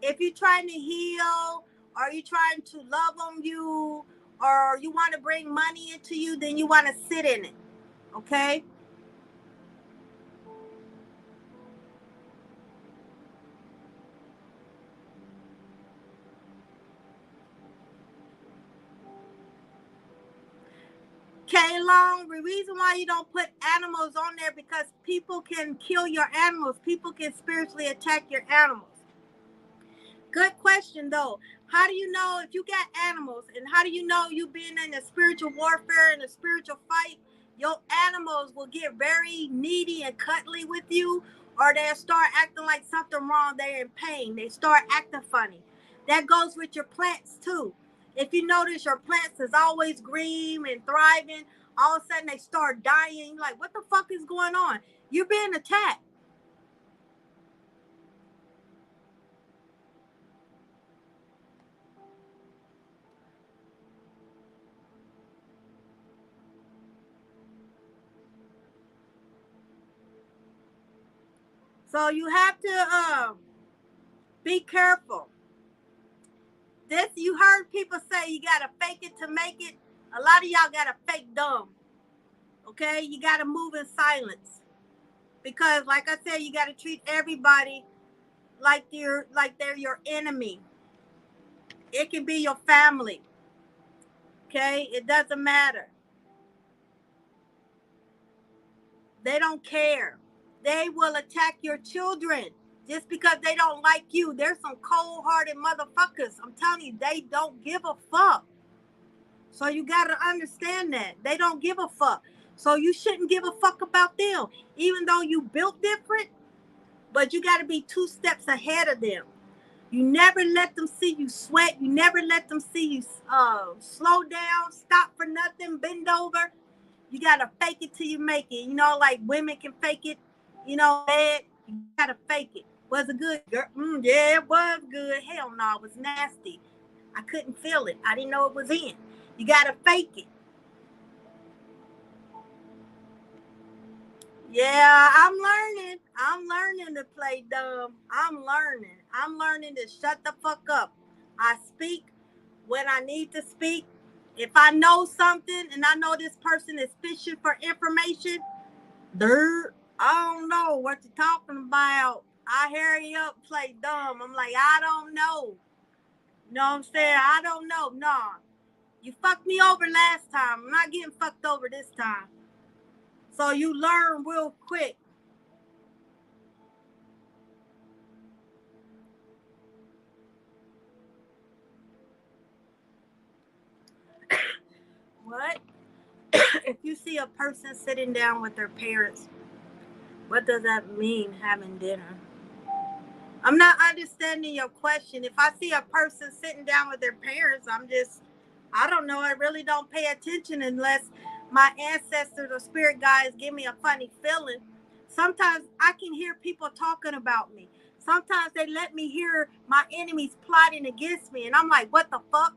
If you're trying to heal, or you're trying to love on you, or you want to bring money into you, then you want to sit in it, okay? K-Long, the reason why you don't put animals on there, because people can kill your animals. People can spiritually attack your animals. Good question, though. How do you know if you got animals, and how do you know you being in a spiritual warfare, in a spiritual fight, your animals will get very needy and cuddly with you, or they'll start acting like something wrong. They're in pain. They start acting funny. That goes with your plants, too. If you notice your plants is always green and thriving, all of a sudden they start dying. Like, what the fuck is going on? You're being attacked. So you have to be careful. This, you heard people say you gotta fake it to make it. A lot of y'all gotta fake dumb. Okay, you gotta move in silence, because, like I said, you gotta treat everybody like they're your enemy. It can be your family. Okay, it doesn't matter. They don't care. They will attack your children just because they don't like you. There's some cold-hearted motherfuckers. I'm telling you, they don't give a fuck. So you got to understand that. They don't give a fuck. So you shouldn't give a fuck about them. Even though you built different, but you got to be 2 steps ahead of them. You never let them see you sweat. You never let them see you slow down, stop for nothing, bend over. You got to fake it till you make it. You know, like women can fake it, you know, bad. You got to fake it. Was it good? Girl? Yeah, it was good. Hell no, it was nasty. I couldn't feel it. I didn't know it was in. You got to fake it. Yeah, I'm learning. I'm learning to play dumb. I'm learning. I'm learning to shut the fuck up. I speak when I need to speak. If I know something and I know this person is fishing for information, I don't know what you're talking about. I hurry up, play dumb. I'm like, I don't know. You know what I'm saying? I don't know. Nah. You fucked me over last time. I'm not getting fucked over this time. So you learn real quick. What? If you see a person sitting down with their parents, what does that mean, having dinner? I'm not understanding your question. If I see a person sitting down with their parents, I don't know. I really don't pay attention unless my ancestors or spirit guides give me a funny feeling. Sometimes I can hear people talking about me. Sometimes they let me hear my enemies plotting against me. And I'm like, what the fuck?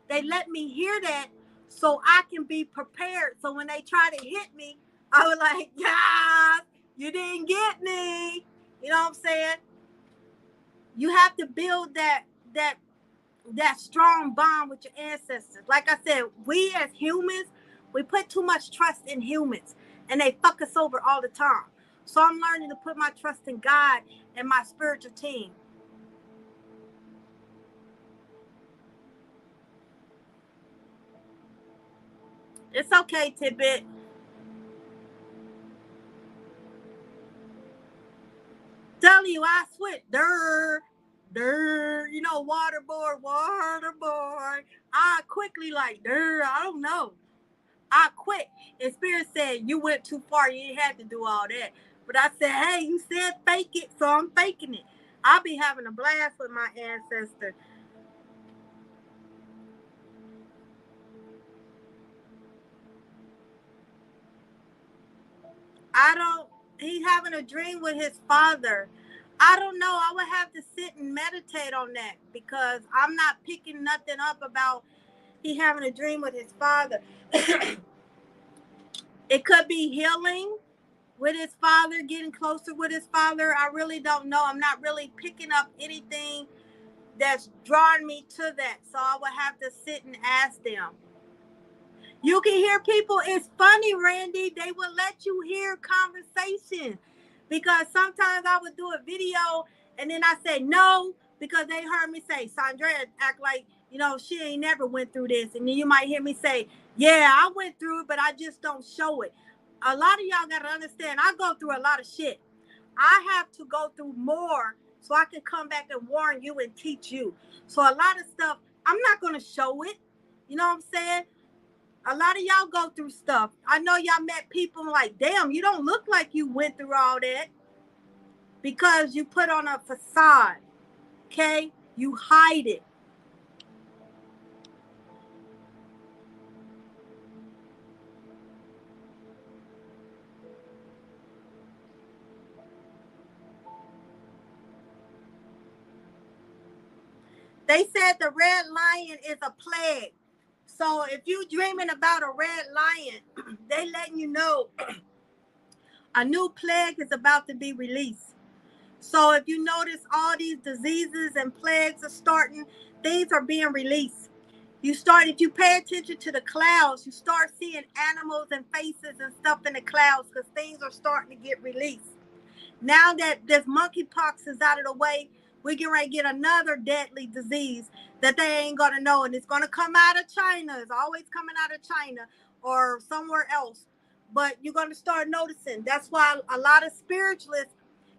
They let me hear that so I can be prepared. So when they try to hit me, I was like, yeah, you didn't get me. You know what I'm saying? You have to build that strong bond with your ancestors. Like I said, we as humans, we put too much trust in humans and they fuck us over all the time. So I'm learning to put my trust in God and my spiritual team. It's okay, Tidbit. Tell you, I switch. You know, waterboard. I quickly like, I don't know. I quit. And Spirit said, you went too far. You didn't have to do all that. But I said, hey, you said fake it, so I'm faking it. I'll be having a blast with my ancestor. I don't, he's having a dream with his father. I don't know. I would have to sit and meditate on that because I'm not picking nothing up about he having a dream with his father. It could be healing with his father, getting closer with his father. I really don't know. I'm not really picking up anything that's drawing me to that. So I would have to sit and ask them. You can hear people. It's funny, Randy. They will let you hear conversation because sometimes I would do a video and then I say no because they heard me say, Sandra act like, you know, she ain't never went through this. And then you might hear me say, yeah, I went through it, but I just don't show it. A lot of y'all got to understand, I go through a lot of shit. I have to go through more so I can come back and warn you and teach you. So a lot of stuff, I'm not going to show it. You know what I'm saying? A lot of y'all go through stuff. I know y'all met people like, damn, you don't look like you went through all that because you put on a facade. Okay? You hide it. They said the red lion is a plague. So if you dreaming about a red lion, they letting you know a new plague is about to be released. So if you notice all these diseases and plagues are starting, things are being released. If you pay attention to the clouds, you start seeing animals and faces and stuff in the clouds because things are starting to get released. Now that this monkeypox is out of the way, we're getting ready to get another deadly disease that they ain't gonna know, and it's gonna come out of China. It's always coming out of China or somewhere else. But you're gonna start noticing. That's why a lot of spiritualists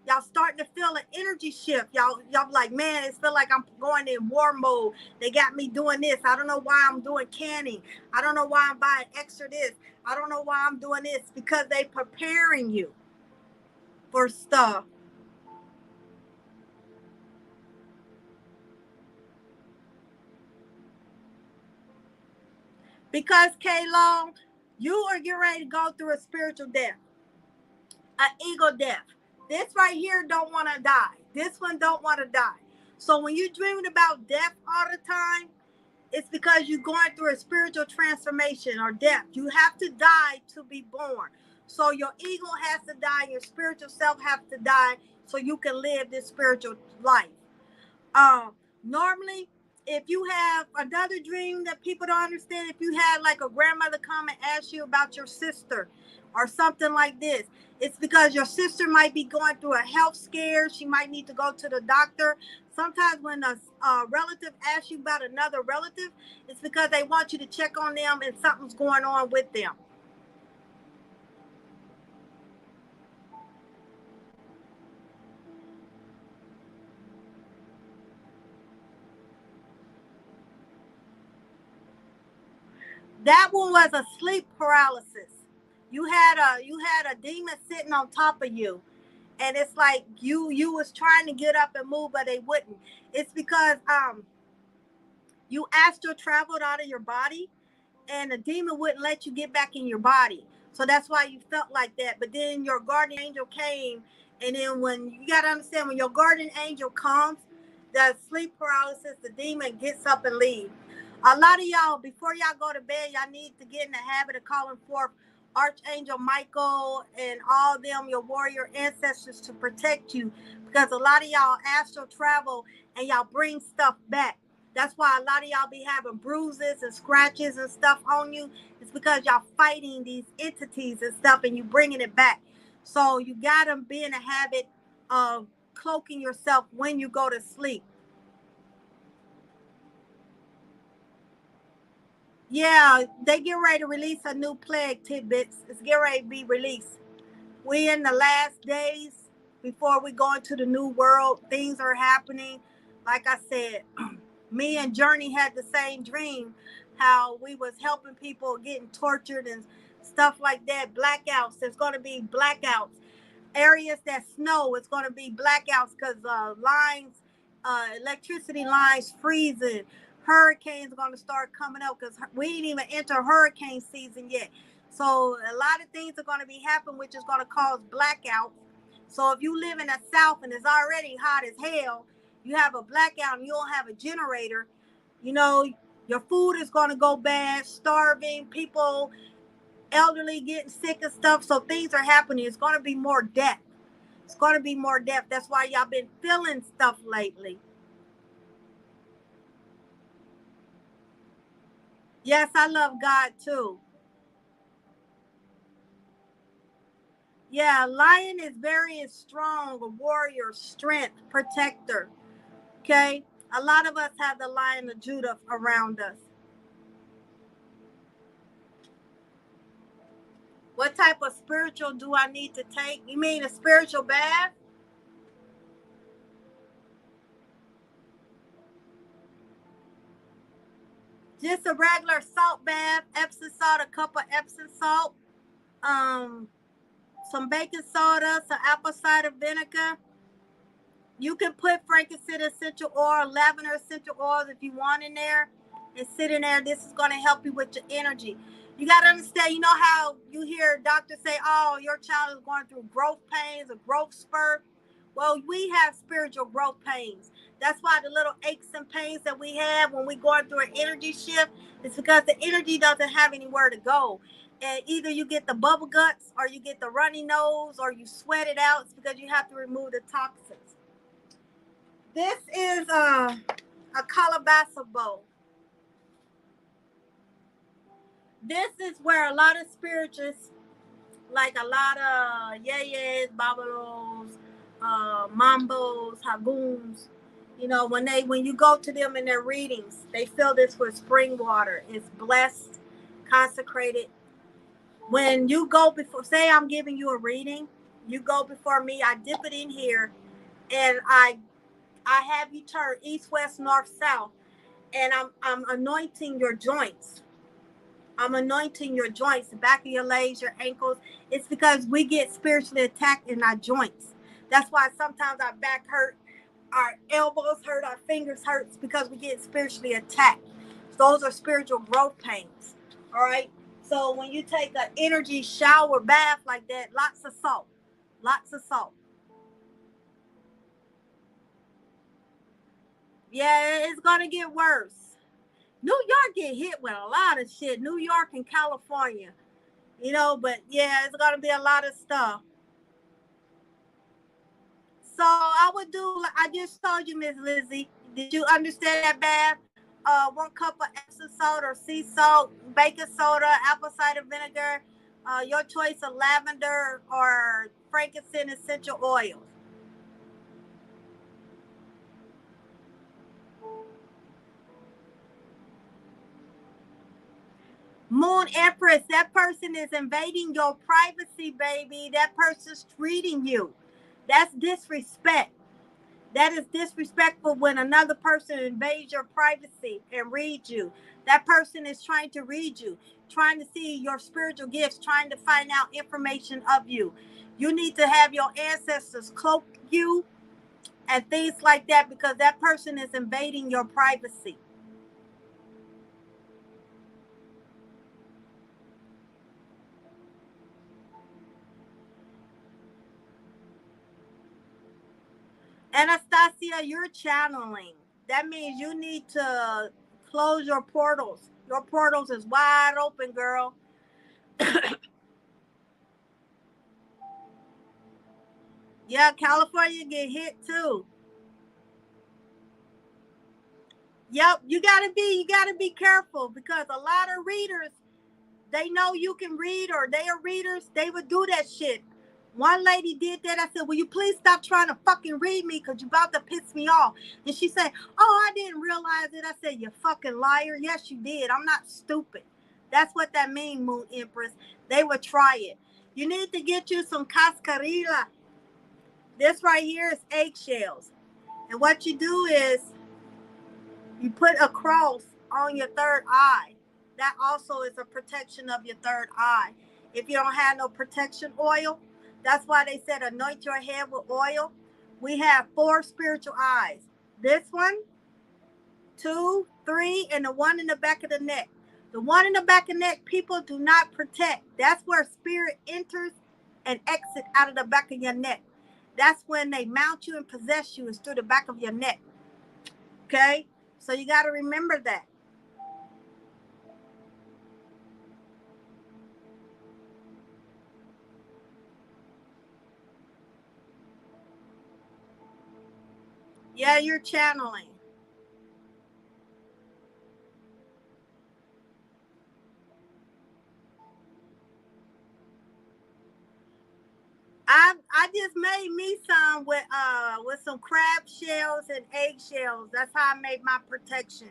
Y'all starting to feel an energy shift. Y'all be like, man, it feel like I'm going in war mode. They got me doing this. I don't know why I'm doing canning. I don't know why I'm buying extra this. I don't know why I'm doing this. Because they preparing you for stuff. Because K-Long, you are getting ready to go through a spiritual death, an ego death. This right here don't want to die. This one don't want to die. So when you're dreaming about death all the time, it's because you're going through a spiritual transformation or death. You have to die to be born. So your ego has to die, your spiritual self has to die so you can live this spiritual life. Normally, if you have another dream that people don't understand, if you had like a grandmother come and ask you about your sister or something like this, it's because your sister might be going through a health scare. She might need to go to the doctor. Sometimes when a relative asks you about another relative, it's because they want you to check on them and something's going on with them. That one was a sleep paralysis. You had a demon sitting on top of you, and it's like you was trying to get up and move, but they wouldn't. It's because you astral traveled out of your body, and the demon wouldn't let you get back in your body. So that's why you felt like that. But then your guardian angel came, and then when you got to understand, when your guardian angel comes, the sleep paralysis, the demon gets up and leaves. A lot of y'all, before y'all go to bed, y'all need to get in the habit of calling forth Archangel Michael and all them, your warrior ancestors, to protect you, because a lot of y'all astral travel and y'all bring stuff back. That's why a lot of y'all be having bruises and scratches and stuff on you. It's because y'all fighting these entities and stuff, and you bringing it back. So you gotta be in a habit of cloaking yourself when you go to sleep. Yeah, they get ready to release a new plague tidbits. It's getting ready to be released. We in the last days before we go into the new world. Things are happening. Like I said, me and Journey had the same dream, how we was helping people getting tortured and stuff like that. Blackouts. There's going to be blackouts. Areas that snow, it's going to be blackouts because lines, electricity lines freezing. Hurricanes are going to start coming up because we didn't even enter hurricane season yet. So a lot of things are going to be happening, which is going to cause blackouts. So if you live in the south and it's already hot as hell, you have a blackout and you don't have a generator, you know, your food is going to go bad, starving, people, elderly getting sick and stuff. So things are happening. It's going to be more death. It's going to be more death. That's why y'all been feeling stuff lately. Yes, I love God too. Yeah, lion is very strong, a warrior, strength, protector. Okay? A lot of us have the lion of Judah around us. What type of spiritual do I need to take? You mean a spiritual bath? Just a regular salt bath, Epsom salt, a cup of Epsom salt, um, some baking soda, some apple cider vinegar. You can put frankincense essential oil, lavender essential oils if you want in there, and sit in there. This is going to help you with your energy. You got to understand, you know how you hear doctors say, oh, your child is going through growth pains, a growth spurt. Well, we have spiritual growth pains. That's why the little aches and pains that we have when we going through an energy shift is because the energy doesn't have anywhere to go. And either you get the bubble guts or you get the runny nose or you sweat it out. It's because you have to remove the toxins. This is a calabaza bowl. This is where a lot of spiritualists, like a lot of yayas, babalos, mambos, haguns, you know, when you go to them in their readings, they fill this with spring water. It's blessed, consecrated. When you go before, say I'm giving you a reading, You go before me. I dip it in here, and I have you turn east, west, north, south, and I'm anointing your joints. I'm anointing your joints, the back of your legs, your ankles. It's because we get spiritually attacked in our joints. That's why sometimes our back hurt, our elbows hurt, our fingers hurts because we get spiritually attacked. Those are spiritual growth pains. All right. So when you take an energy shower bath like that, lots of salt, lots of salt. Yeah, it's gonna get worse. New York get hit with a lot of shit. New York and California, but yeah, it's gonna be a lot of stuff. So I would do. I just told you, Miss Lizzie. Did you understand that bath? 1 cup of Epsom salt or sea salt, baking soda, apple cider vinegar, your choice of lavender or frankincense essential oils. Moon Empress, that person is invading your privacy, baby. That person's treating you. That's disrespect. That is disrespectful when another person invades your privacy and reads you. That person is trying to read you, trying to see your spiritual gifts, trying to find out information of you. You need to have your ancestors cloak you and things like that because that person is invading your privacy. Anastasia, you're channeling. That means you need to close your portals. Your portals is wide open, girl. Yeah, California get hit too. Yep, you gotta be careful because a lot of readers, they know you can read or they are readers, they would do that shit. One lady did that. I said, will you please stop trying to fucking read me because you about to piss me off. And she said, oh, I didn't realize it. I said, you fucking liar. Yes, you did. I'm not stupid. That's what that means, Moon Empress. They would try it. You need to get you some cascarilla. This right here is eggshells. And what you do is you put a cross on your third eye. That also is a protection of your third eye. If you don't have no protection oil, that's why they said anoint your head with oil. We have 4 spiritual eyes. This one, 2, 3, and the one in the back of the neck. The one in the back of the neck, people do not protect. That's where spirit enters and exit out of the back of your neck. That's when they mount you and possess you is through the back of your neck. Okay? So you got to remember that. Yeah, you're channeling. I just made me some with some crab shells and eggshells. That's how I made my protection.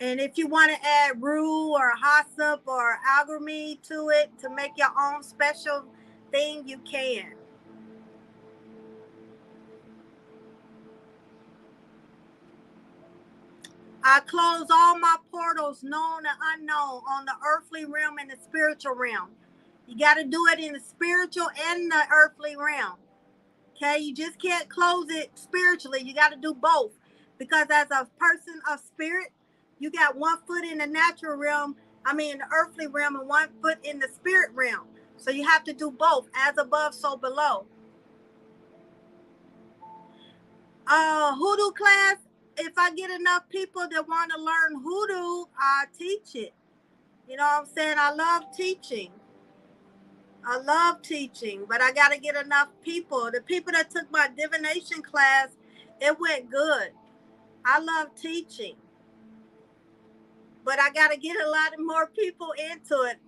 And if you want to add rue or hyssop or algae to it to make your own special thing, you can. I close all my portals, known and unknown, on the earthly realm and the spiritual realm. You got to do it in the spiritual and the earthly realm. Okay, you just can't close it spiritually. You got to do both because as a person of spirit, you got 1 foot in the natural realm. I mean, the earthly realm, and 1 foot in the spirit realm. So you have to do both, as above, so below. Hoodoo class. If I get enough people that want to learn hoodoo, I teach it. You know what I'm saying? I love teaching. I love teaching, but I got to get enough people. The people that took my divination class, it went good. I love teaching, but I got to get a lot of more people into it.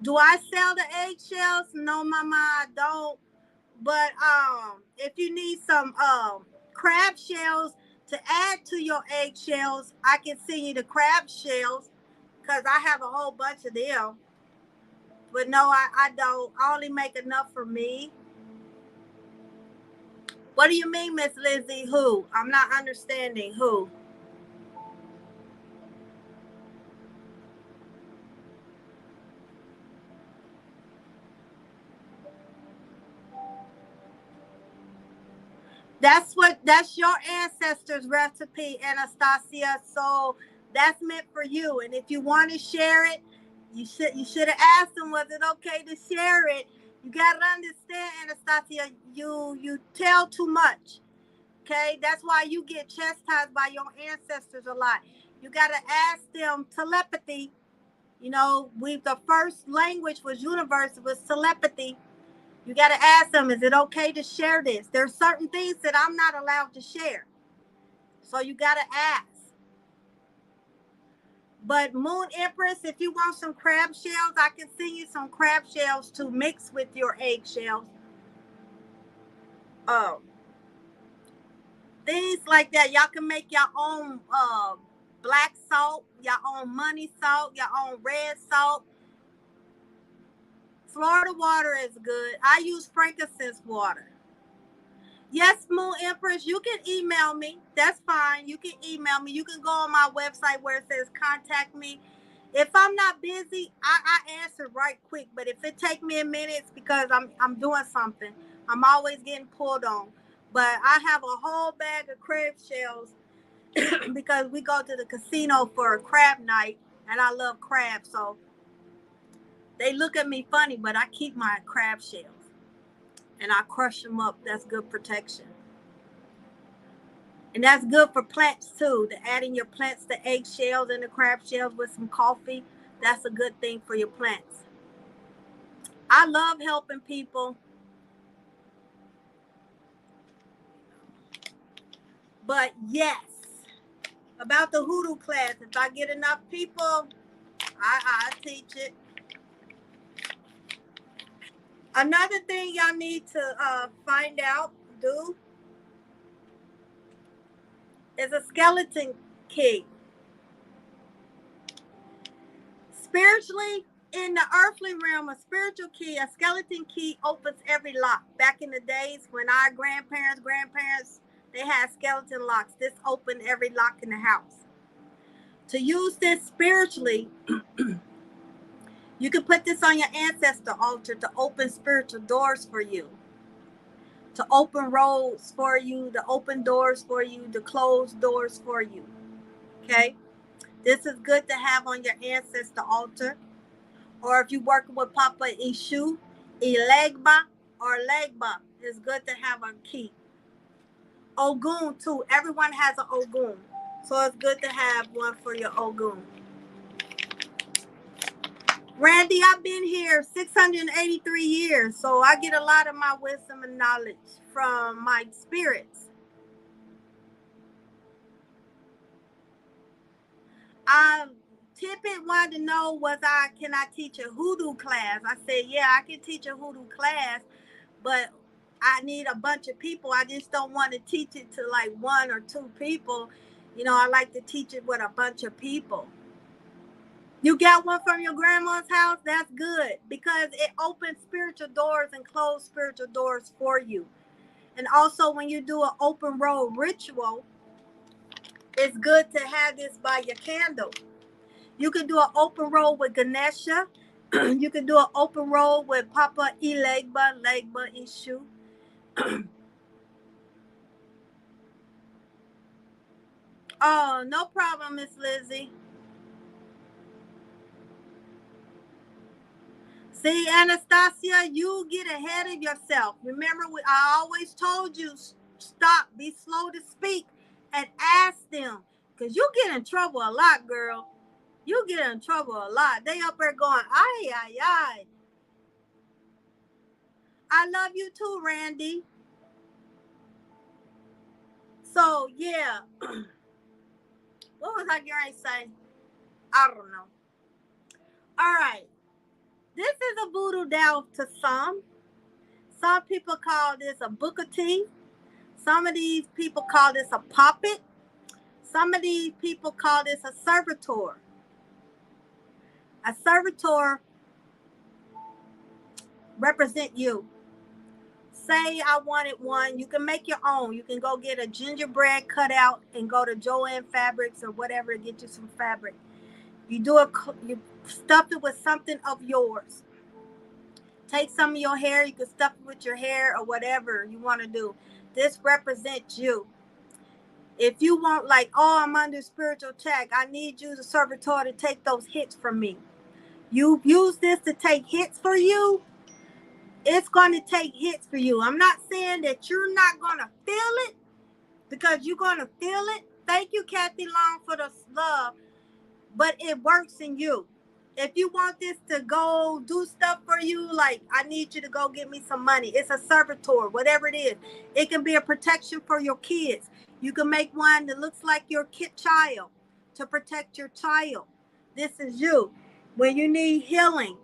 Do I sell the eggshells? No, mama, I don't. But if you need some crab shells to add to your eggshells, I can send you the crab shells because I have a whole bunch of them. But no, I don't. I only make enough for me. What do you mean, Miss Lizzie? Who? I'm not understanding. Who? That's your ancestors' recipe, Anastasia. So that's meant for you. And if you want to share it, you should have asked them, was it okay to share it? You gotta understand, Anastasia, you tell too much. Okay? That's why you get chastised by your ancestors a lot. You gotta ask them telepathy. The first language was universal, was telepathy. You got to ask them, is it okay to share this? There's certain things that I'm not allowed to share. So you got to ask. But Moon Empress, if you want some crab shells, I can send you some crab shells to mix with your eggshells. Things like that. Y'all can make your own black salt, your own money salt, your own red salt. Florida water is good. I use frankincense water. Yes, Moon Empress, you can email me. That's fine. You can email me. You can go on my website where it says contact me. If I'm not busy, I answer right quick. But if it take me a minute, it's because I'm doing something. I'm always getting pulled on. But I have a whole bag of crab shells because we go to the casino for a crab night, and I love crabs. So they look at me funny, but I keep my crab shells and I crush them up. That's good protection. And that's good for plants too. To adding your plants, the eggshells and the crab shells with some coffee, that's a good thing for your plants. I love helping people. But yes, about the hoodoo class, if I get enough people, I teach it. Another thing y'all need to find out, do, is a skeleton key. Spiritually, in the earthly realm, a spiritual key, a skeleton key opens every lock. Back in the days when our grandparents, they had skeleton locks. This opened every lock in the house. To use this spiritually, you can put this on your ancestor altar to open spiritual doors for you, to open roads for you, to open doors for you, to close doors for you. Okay? This is good to have on your ancestor altar. Or if you're working with Papa Ishu, Ilegba, or Legba, it's good to have a key. Ogun, too. Everyone has an Ogun. So it's good to have one for your Ogun. Randy, I've been here 683 years, so I get a lot of my wisdom and knowledge from my spirits. Tippett wanted to know can I teach a hoodoo class? I said, yeah, I can teach a hoodoo class, but I need a bunch of people. I just don't want to teach it to like one or two people. I like to teach it with a bunch of people. You got one from your grandma's house? That's good because it opens spiritual doors and closes spiritual doors for you. And also when you do an open road ritual, it's good to have this by your candle. You can do an open road with Ganesha. You can do an open road with Papa Ilegba, Legba Ishu. Oh, no problem, Miss Lizzie. See, Anastasia, you get ahead of yourself. Remember, I always told you, stop, be slow to speak, and ask them. Because you get in trouble a lot, girl. You get in trouble a lot. They up there going, ay, ay, ay. I love you too, Randy. So, yeah. What was I going to say? I don't know. All right. This is a voodoo doll to some. Some people call this a Booker T. Some of these people call this a poppet. Some of these people call this a servitor. A servitor represent you. Say I wanted one. You can make your own. You can go get a gingerbread cutout and go to Joann Fabrics or whatever to get you some fabric. You stuff it with something of yours. Take some of your hair. You can stuff it with your hair or whatever you want to do. This represents you. If you want, like, oh, I'm under spiritual attack, I need you, the servitor, to take those hits from me. You use this to take hits for you. It's going to take hits for you. I'm not saying that you're not going to feel it, because you're going to feel it. Thank you, Kathy Long, for the love. But it works in you. If you want this to go do stuff for you, like, I need you to go get me some money. It's a servitor, whatever it is. It can be a protection for your kids. You can make one that looks like your kid child to protect your child. This is you. When you need healing,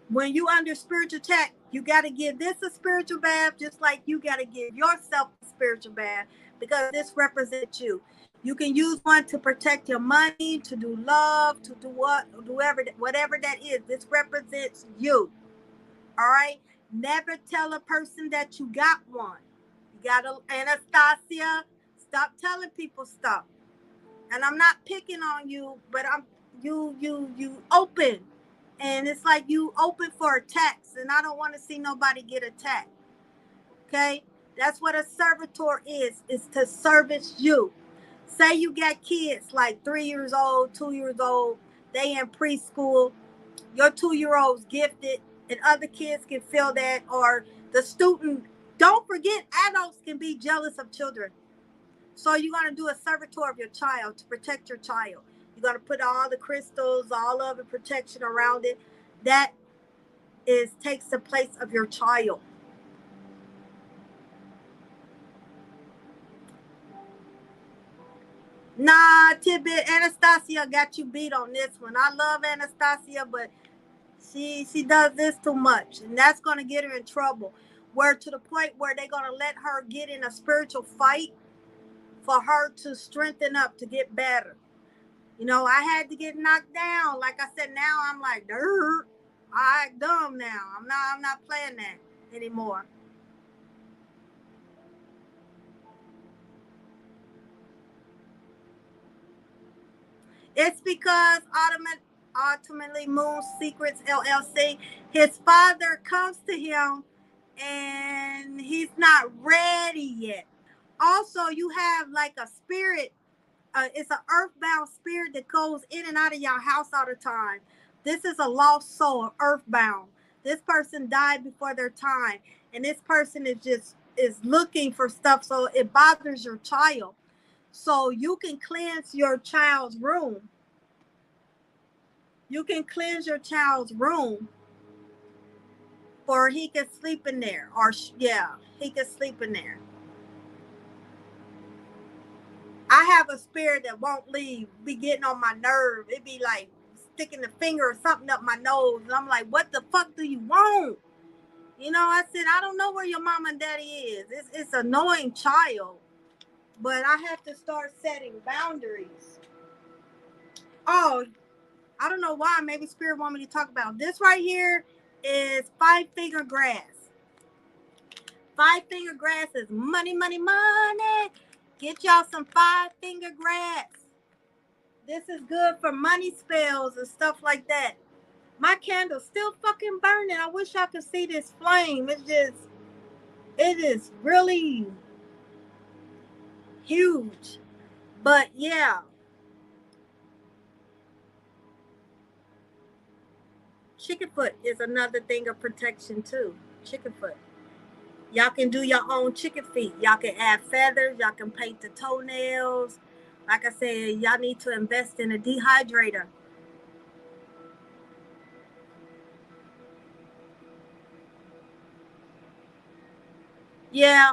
when you under spiritual attack, you got to give this a spiritual bath, just like you got to give yourself a spiritual bath, because this represents you. You can use one to protect your money, to do love, to do whatever that is. This represents you. All right? Never tell a person that you got one. You got to, Anastasia, stop telling people stuff. And I'm not picking on you, but you open. And it's like you open for attacks, and I don't want to see nobody get attacked. Okay? That's what a servitor is to service you. Say you got kids like 3 years old, 2 years old, they in preschool, your 2-year-old's gifted, and other kids can feel that, or the student. Don't forget, adults can be jealous of children. So you're going to do a servitor of your child to protect your child. You're going to put all the crystals, all of the protection around it. That takes the place of your child. Nah, Tidbit, Anastasia got you beat on this one. I love Anastasia, but she does this too much, and that's going to get her in trouble. Where to the point where they're going to let her get in a spiritual fight for her to strengthen up, to get better. You know, I had to get knocked down. Like I said, now I'm like, dirt. I act dumb now. I'm not playing that anymore. It's because ultimately Moon Secrets LLC, his father comes to him and he's not ready yet. Also, you have like a spirit, it's an earthbound spirit that goes in and out of your house all the time. This is a lost soul, earthbound. This person died before their time, and this person is looking for stuff, so it bothers your child. So you can cleanse your child's room. You can cleanse your child's room, or he can sleep in there, or yeah, he can sleep in there. I have a spirit that won't leave, be getting on my nerve. It be like sticking the finger or something up my nose, and I'm like, what the fuck do you want? You know, I said, I don't know where your mom and daddy is. It's annoying child, but I have to start setting boundaries. Oh, I don't know why. Maybe spirit want me to talk about this right here. Is 5-finger grass. 5-finger grass is money, money, money. Get y'all some 5-finger grass. This is good for money spells and stuff like that. My candle's still fucking burning. I wish I could see this flame. It is really huge. But yeah. Chickenfoot is another thing of protection too. Chickenfoot. Y'all can do your own chicken feet. Y'all can add feathers. Y'all can paint the toenails. Like I said, y'all need to invest in a dehydrator. Yeah,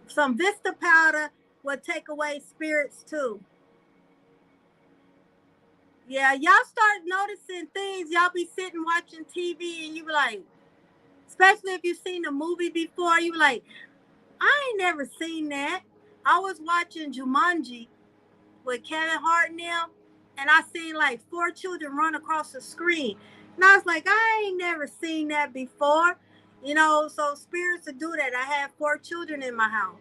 some Vista powder will take away spirits too. Yeah, y'all start noticing things. Y'all be sitting watching TV and you be like, especially if you've seen a movie before, you be like, I ain't never seen that. I was watching Jumanji with Kevin Hart and them, and I seen like 4 children run across the screen. And I was like, I ain't never seen that before. You know, so spirits to do that. I have 4 children in my house.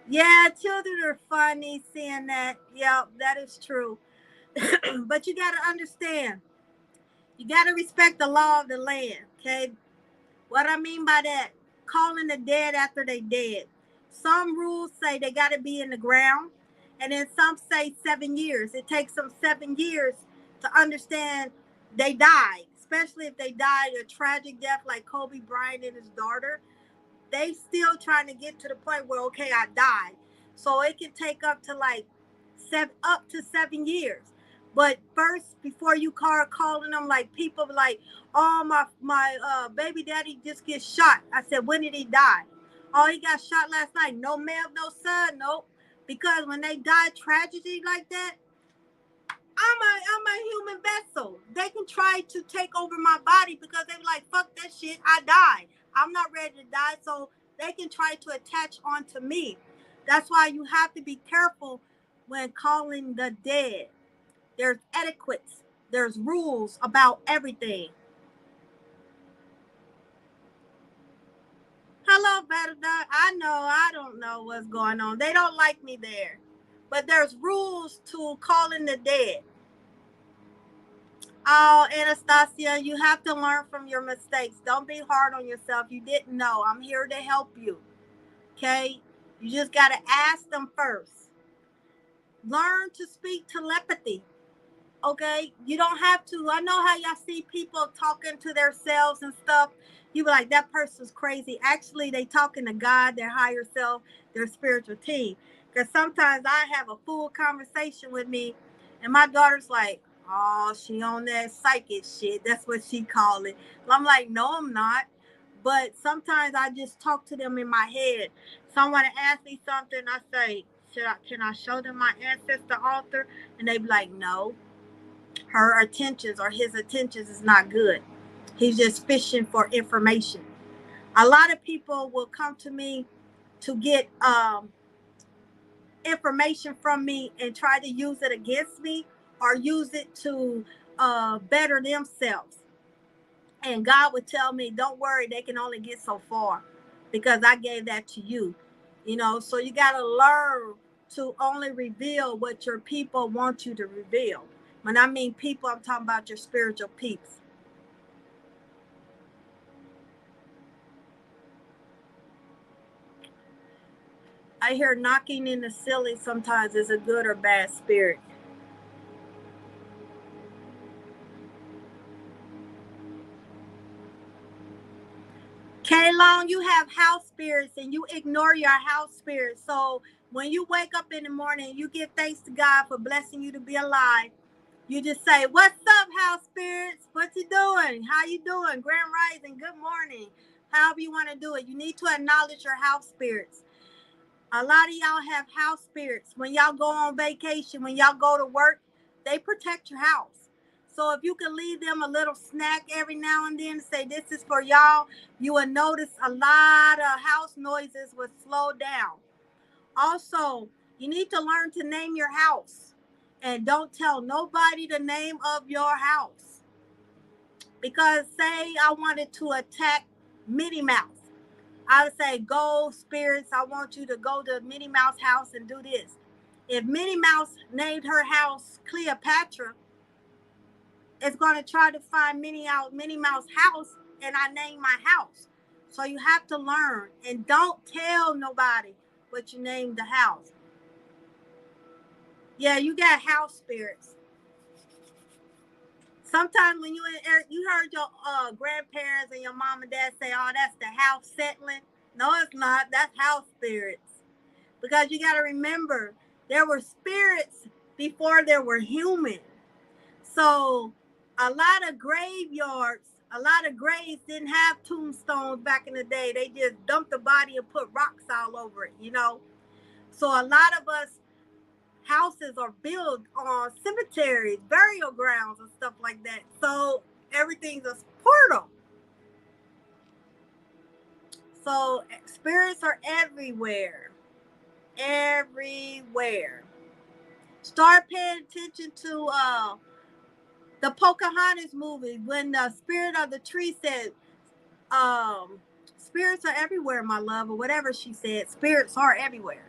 Yeah, children are funny seeing that. Yeah, that is true. But you got to understand, you got to respect the law of the land, okay? What I mean by that, calling the dead after they dead. Some rules say they got to be in the ground, and then some say 7 years. It takes them 7 years to understand they died, especially if they died a tragic death like Kobe Bryant and his daughter. They still trying to get to the point where, okay, I died. So it can take up to like 7 years. But first, before you start calling them, like people like, oh, my baby daddy just get shot. I said, when did he die? Oh, he got shot last night. No male, no son, nope. Because when they die tragedy like that, I'm a human vessel. They can try to take over my body because they be like, fuck that shit, I died. I'm not ready to die, so they can try to attach onto me. That's why you have to be careful when calling the dead. There's etiquettes, there's rules about everything. Hello, Better Dog. I know I don't know what's going on. They don't like me there. But there's rules to calling the dead. Oh, Anastasia, you have to learn from your mistakes. Don't be hard on yourself. You didn't know. I'm here to help you. Okay? You just got to ask them first. Learn to speak telepathy. Okay? You don't have to. I know how y'all see people talking to themselves and stuff. You be like, that person's crazy. Actually, they talking to God, their higher self, their spiritual team. Because sometimes I have a full conversation with me, and my daughter's like, oh, she on that psychic shit. That's what she call it. I'm like, no, I'm not. But sometimes I just talk to them in my head. Someone asks me something, I say, can I show them my ancestor altar? And they be like, no, her attentions or his attentions is not good. He's just fishing for information. A lot of people will come to me to get information from me and try to use it against me or use it to better themselves. And God would tell me, don't worry, they can only get so far because I gave that to you. You know, so you got to learn to only reveal what your people want you to reveal. When I mean people, I'm talking about your spiritual peeps. I hear knocking in the ceiling sometimes is a good or bad spirit. K Long, you have house spirits and you ignore your house spirits. So when you wake up in the morning, you give thanks to God for blessing you to be alive. You just say, "What's up, house spirits? What you doing? How you doing? Grand rising. Good morning." However you want to do it, you need to acknowledge your house spirits. A lot of y'all have house spirits. When y'all go on vacation, when y'all go to work, they protect your house. So if you can leave them a little snack every now and then, say this is for y'all, you will notice a lot of house noises will slow down. Also, you need to learn to name your house and don't tell nobody the name of your house. Because say I wanted to attack Minnie Mouse. I would say, go spirits, I want you to go to Minnie Mouse house and do this. If Minnie Mouse named her house Cleopatra, it's going to try to find Minnie Mouse house, and I name my house. So you have to learn and don't tell nobody what you named the house. Yeah, you got house spirits. Sometimes when you heard your grandparents and your mom and dad say, "Oh, that's the house settling." No, it's not. That's house spirits. Because you got to remember, there were spirits before there were humans. So a lot of graveyards, a lot of graves didn't have tombstones back in the day. They just dumped the body and put rocks all over it. So a lot of us houses are built on cemeteries, burial grounds, and stuff like that. So everything's a portal. So spirits are everywhere. Everywhere. Start paying attention to the Pocahontas movie when the spirit of the tree said, spirits are everywhere, my love, or whatever she said. Spirits are everywhere.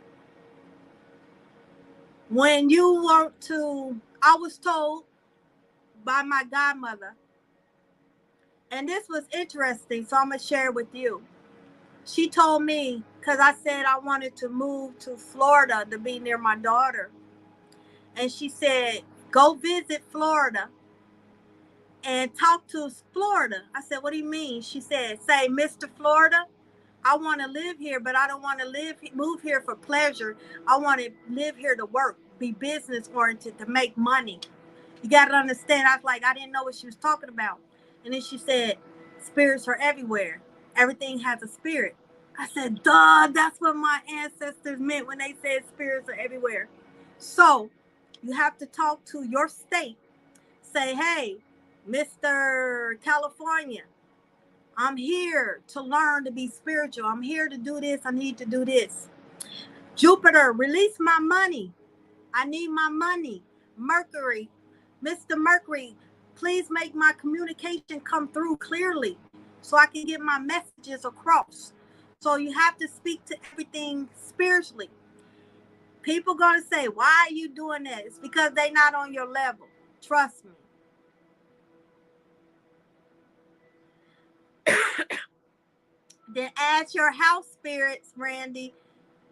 When you want to, I was told by my godmother, and this was interesting, so I'm going to share it with you. She told me, because I said I wanted to move to Florida to be near my daughter. And she said, go visit Florida and talk to Florida. I said, what do you mean? She said, say, Mr. Florida, I want to live here, but I don't want to move here for pleasure. I want to live here to work, be business oriented, to make money. You got to understand. I was like, I didn't know what she was talking about. And then she said, spirits are everywhere. Everything has a spirit. I said, duh, that's what my ancestors meant when they said spirits are everywhere. So you have to talk to your state. Say, hey, Mr. California, I'm here to learn to be spiritual. I'm here to do this. I need to do this. Jupiter, release my money. I need my money. Mercury, Mr. Mercury, please make my communication come through clearly so I can get my messages across. So you have to speak to everything spiritually. People going to say, why are you doing that? It's because they're not on your level. Trust me. Then ask your house spirits, Randy,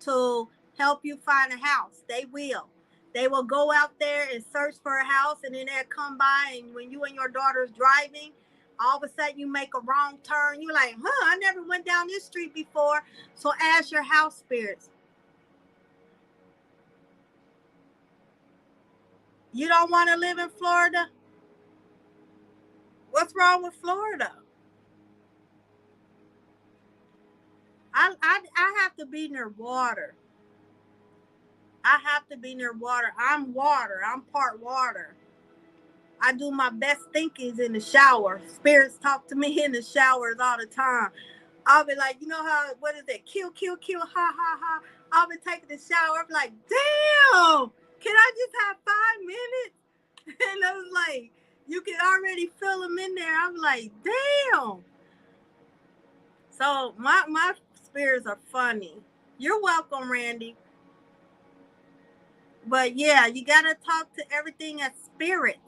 to help you find a house. They will. They will go out there and search for a house, and then they'll come by, and when you and your daughter's driving, all of a sudden you make a wrong turn. You're like, I never went down this street before. So ask your house spirits. You don't want to live in Florida? What's wrong with Florida? I have to be near water. I have to be near water. I'm water. I'm part water. I do my best thinkings in the shower. Spirits talk to me in the showers all the time. I'll be like, you know how, what is it? Kill, kill, kill, ha, ha, ha. I'll be taking the shower. I'm like, damn, can I just have 5 minutes? And I was like, you can already feel them in there. I'm like, damn. So my spirits are funny. You're welcome, Randy. But yeah, you got to talk to everything as spirits.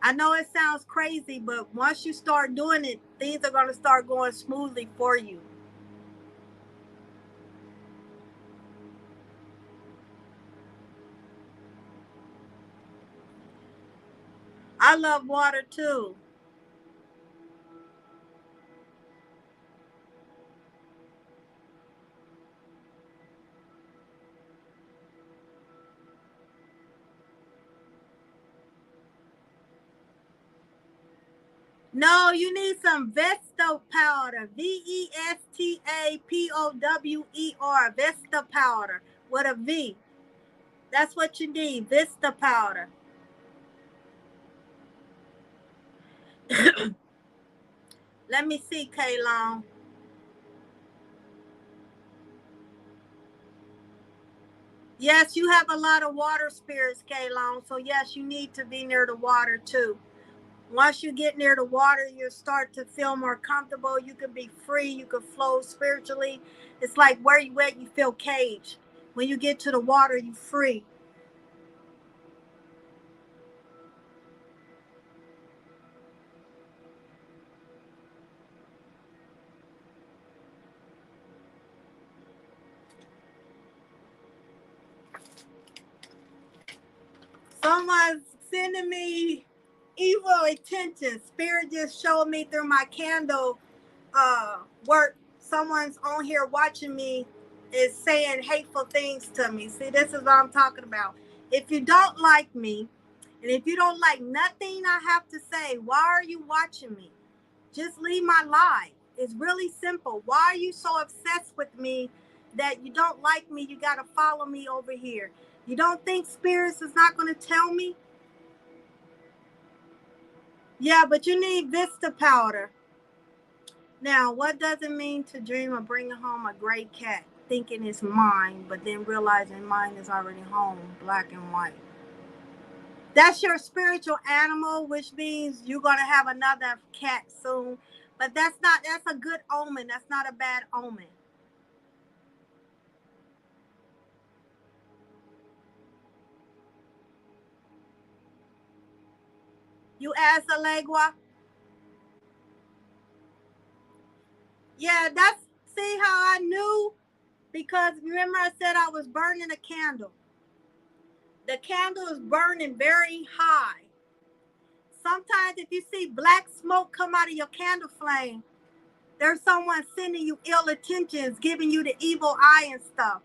I know it sounds crazy, but once you start doing it, things are going to start going smoothly for you. I love water too. No, you need some Vesta powder. VESTAPOWER. Vesta powder with a V. That's what you need. Vesta powder. Let me see, Kaylon. Yes, you have a lot of water spirits, Kaylon. So yes, you need to be near the water too. Once you get near the water, you start to feel more comfortable. You can be free. You can flow spiritually. It's like where you at, you feel caged. When you get to the water, you free. Someone's sending me evil attention. Spirit just showed me through my candle work. Someone's on here watching me is saying hateful things to me. See, this is what I'm talking about. If you don't like me, and if you don't like nothing I have to say, why are you watching me? Just leave my life. It's really simple. Why are you so obsessed with me that you don't like me? You got to follow me over here. You don't think spirits is not going to tell me? Yeah, but you need Vista powder. Now, what does it mean to dream of bringing home a gray cat? thinking it's mine, but then realizing mine is already home, black and white. That's your spiritual animal, which means you're going to have another cat soon. But that's a good omen. That's not a bad omen. You asked Alegua? Yeah, see how I knew? Because remember I said I was burning a candle. The candle is burning very high. Sometimes if you see black smoke come out of your candle flame, there's someone sending you ill intentions, giving you the evil eye and stuff.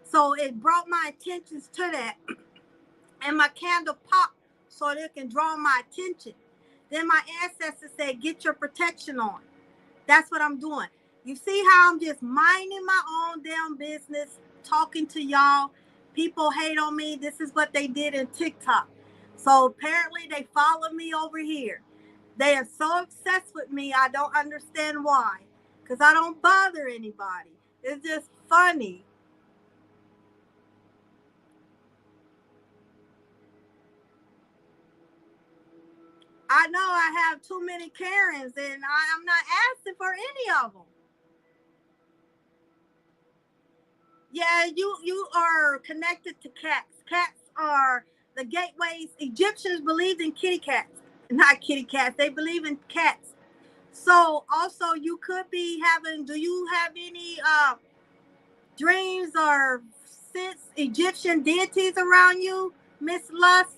So it brought my attentions to that. And my candle popped so they can draw my attention. Then my ancestors said, get your protection on. That's what I'm doing. You see how I'm just minding my own damn business, talking to y'all. People hate on me. This is what they did in TikTok. So apparently they follow me over here. They are so obsessed with me, I don't understand why. Because I don't bother anybody. It's just funny. I know I have too many Karens, and I'm not asking for any of them. Yeah, you are connected to cats. Cats are the gateways. Egyptians believed in kitty cats, not kitty cats. They believe in cats. So also you could be having. Do you have any dreams or sense Egyptian deities around you, Miss Lust?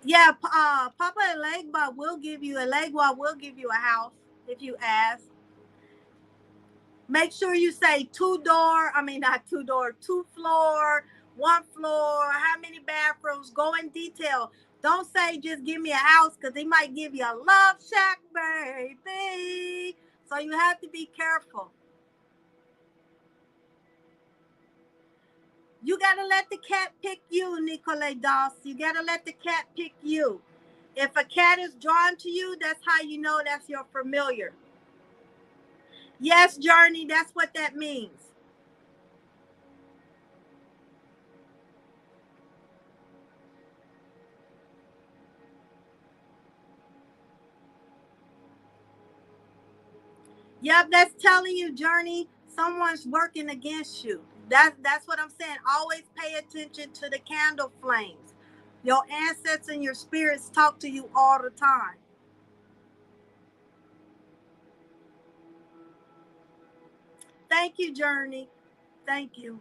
Yeah, Papa Elegba will give you a house if you ask. Make sure you say not 2 door, 2 floor, 1 floor, how many bathrooms, go in detail. Don't say just give me a house because they might give you a love shack, baby. So you have to be careful. You got to let the cat pick you, Nicolay Doss. You got to let the cat pick you. If a cat is drawn to you, that's how you know that's your familiar. Yes, Journey, that's what that means. Yep, that's telling you, Journey, someone's working against you. That's what I'm saying. Always pay attention to the candle flames. Your ancestors and your spirits talk to you all the time. Thank you, Journey. Thank you.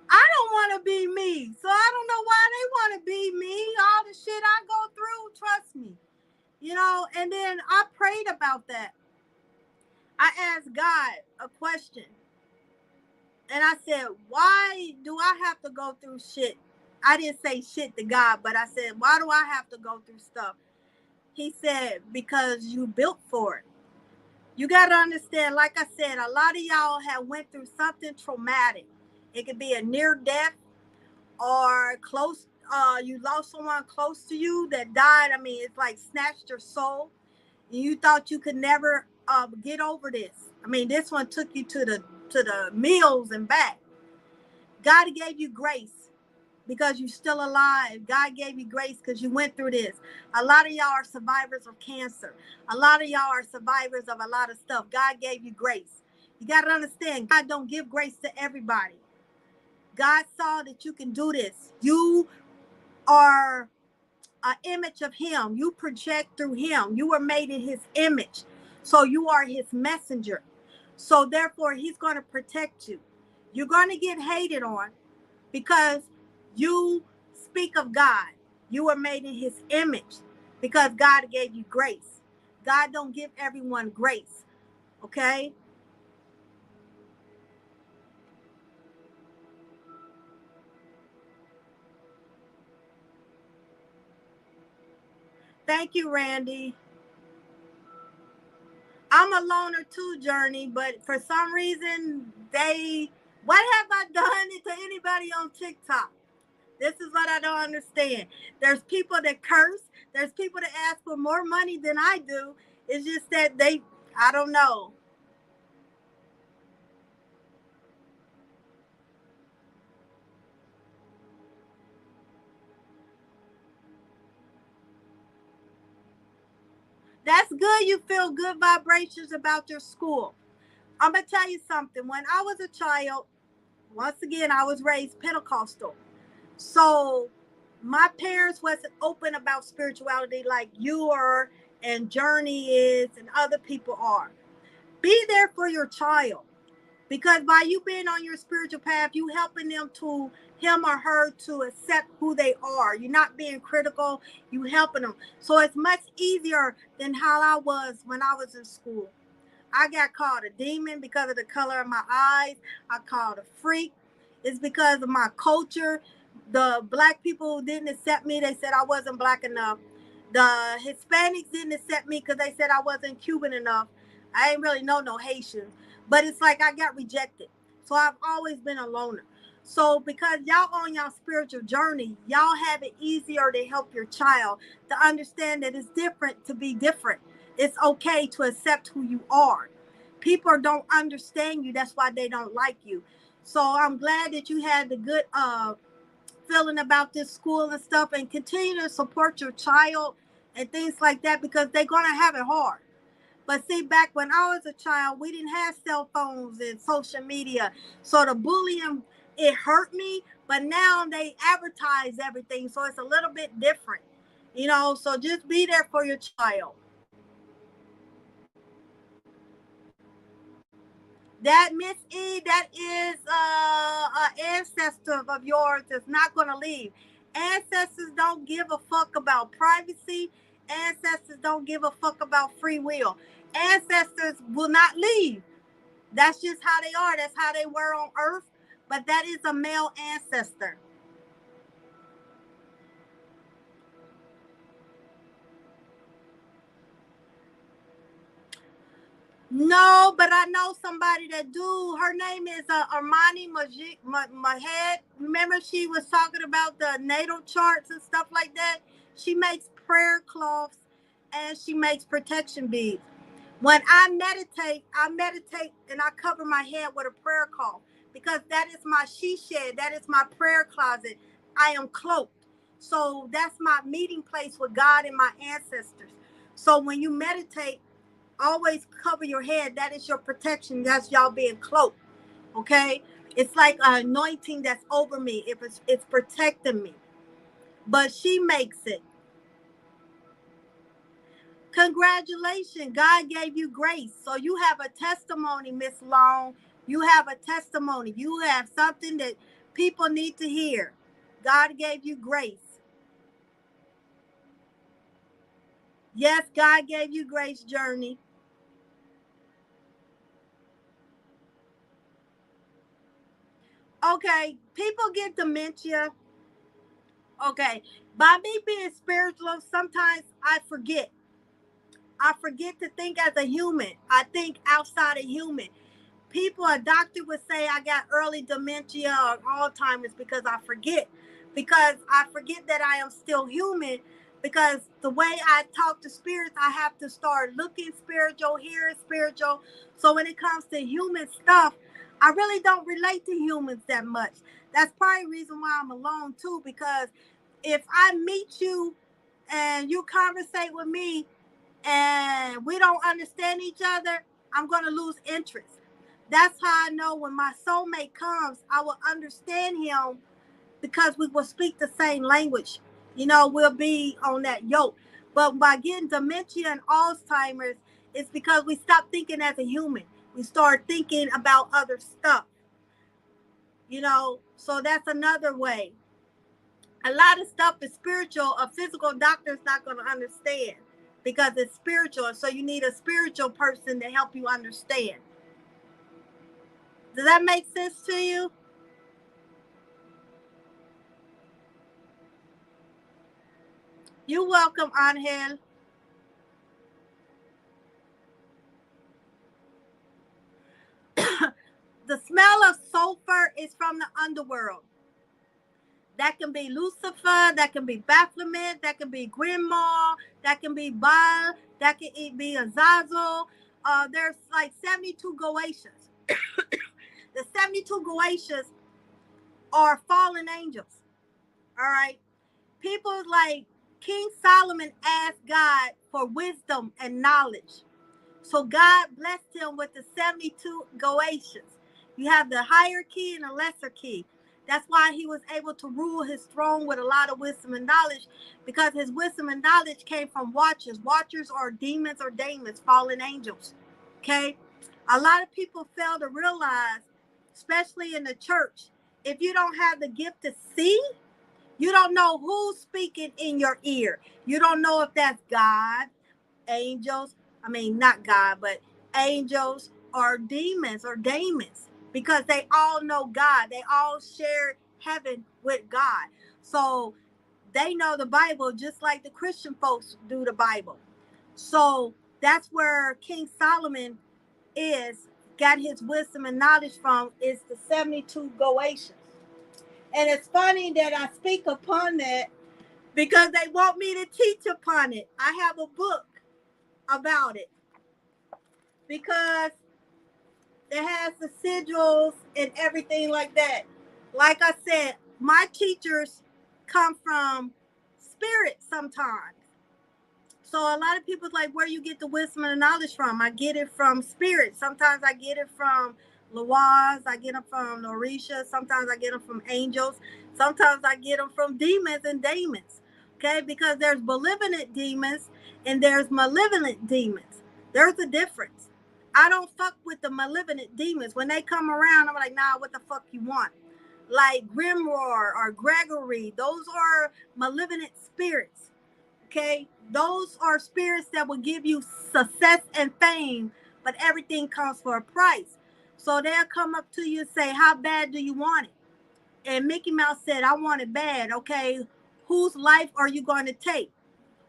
I don't want to be me, so I don't know why they want to be me. All the shit I go through, trust me. And then I prayed about that. I asked God a question. And I said, why do I have to go through shit? I didn't say shit to God, but I said, why do I have to go through stuff? He said, because you built for it. You got to understand, like I said, a lot of y'all have went through something traumatic. It could be a near death or close. You lost someone close to you that died. I mean, it's like snatched your soul. You thought you could never get over this. I mean, this one took you to the meals and back. God gave you grace because you're still alive. God gave you grace because you went through this. A lot of y'all are survivors of cancer. A lot of y'all are survivors of a lot of stuff. God gave you grace. You got to understand, God don't give grace to everybody. God saw that you can do this. You are an image of him. You project through him. You were made in his image. So you are his messenger. So therefore, he's going to protect you. You're going to get hated on because you speak of God. You were made in his image because God gave you grace. God don't give everyone grace. Okay? Thank you, Randy. I'm a loner too, Journey, but for some reason what have I done to anybody on TikTok? This is what I don't understand. There's people that curse. There's people that ask for more money than I do. It's just that I don't know. That's good. You feel good vibrations about your school. I'm going to tell you something. When I was a child, once again, I was raised Pentecostal. So my parents wasn't open about spirituality like you are and Journey is and other people are. Be there for your child. Because by you being on your spiritual path, you helping them to him or her to accept who they are. You're not being critical. You helping them. So it's much easier than how I was when I was in school. I got called a demon because of the color of my eyes. I called a freak. It's because of my culture. The black people didn't accept me. They said I wasn't black enough. The Hispanics didn't accept me because they said I wasn't Cuban enough. I ain't really know no Haitian. But it's like I got rejected. So I've always been a loner. So because y'all on y'all spiritual journey, y'all have it easier to help your child to understand that it's different to be different. It's okay to accept who you are. People don't understand you. That's why they don't like you. So I'm glad that you had the good feeling about this school and stuff, and continue to support your child and things like that because they're going to have it hard. But see, back when I was a child, we didn't have cell phones and social media. So the bullying, it hurt me. But now they advertise everything. So it's a little bit different. So just be there for your child. That Miss E, that is an ancestor of yours that's not going to leave. Ancestors don't give a fuck about privacy. Ancestors don't give a fuck about free will. Ancestors will not leave. That's just how they are. That's how they were on Earth. But that is a male ancestor. No, but I know somebody that do. Her name is Armani Mahed. Remember, she was talking about the natal charts and stuff like that. She makes prayer cloths and she makes protection beads. When I meditate and I cover my head with a prayer cloth because that is my she shed. That is my prayer closet. I am cloaked. So that's my meeting place with God and my ancestors. So when you meditate, always cover your head. That is your protection. That's y'all being cloaked. Okay? It's like an anointing that's over me. If it's protecting me. But she makes it. Congratulations. God gave you grace. So you have a testimony, Miss Long. You have a testimony. You have something that people need to hear. God gave you grace. Yes, God gave you grace, Journey. Okay, people get dementia. Okay, by me being spiritual, sometimes I forget. I forget to think as a human. I think outside of human. People, a doctor would say I got early dementia or Alzheimer's because I forget. Because I forget that I am still human. Because the way I talk to spirits, I have to start looking spiritual, hearing spiritual. So when it comes to human stuff, I really don't relate to humans that much. That's probably the reason why I'm alone too. Because if I meet you and you conversate with me and we don't understand each other, I'm going to lose interest. That's how I know when my soulmate comes, I will understand him because we will speak the same language. We'll be on that yoke. But by getting dementia and Alzheimer's, it's because we stop thinking as a human. We start thinking about other stuff. So that's another way. A lot of stuff is spiritual. A physical doctor is not going to understand because it's spiritual. So you need a spiritual person to help you understand. Does that make sense to you? You're welcome, Angel. The smell of sulfur is from the underworld. That can be Lucifer, that can be Baphomet, that can be Grimoire, that can be Baal, that can be Azazel. There's like 72 Goetians. The 72 Goetians are fallen angels. All right. People like King Solomon asked God for wisdom and knowledge. So God blessed him with the 72 Goatians. You have the higher key and the lesser key. That's why he was able to rule his throne with a lot of wisdom and knowledge, because his wisdom and knowledge came from watchers. Watchers are demons or daemons, fallen angels. Okay? A lot of people fail to realize, especially in the church, if you don't have the gift to see, you don't know who's speaking in your ear. You don't know if that's God, angels, I mean, not God, but angels or demons or daemons, because they all know God. They all share heaven with God. So they know the Bible just like the Christian folks do the Bible. So that's where King Solomon got his wisdom and knowledge from, is the 72 Goatians. And it's funny that I speak upon that because they want me to teach upon it. I have a book about it because it has the sigils and everything like that. Like I said, my teachers come from spirit sometimes. So a lot of people's like, where you get the wisdom and the knowledge from? I get it from spirit. Sometimes I get it from Lawaz. I get them from Norisha. Sometimes I get them from angels. Sometimes I get them from demons and daemons. Okay, because there's malevolent demons and there's malevolent demons. There's a difference. I don't fuck with the malevolent demons. When they come around, I'm like, nah, what the fuck you want? Like Grimoire or Gregory, those are malevolent spirits. Okay, those are spirits that will give you success and fame, but everything comes for a price. So they'll come up to you and say, how bad do you want it? And Mickey Mouse said, I want it bad. Okay, whose life are you going to take?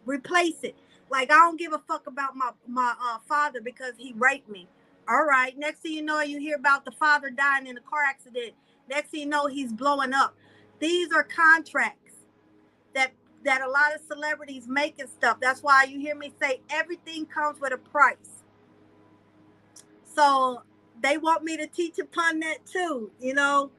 Replace it. Like, I don't give a fuck about my father because he raped me. All right, next thing you know, you hear about the father dying in a car accident. Next thing you know, he's blowing up. These are contracts that a lot of celebrities make and stuff. That's why you hear me say everything comes with a price. So they want me to teach upon that too, you know.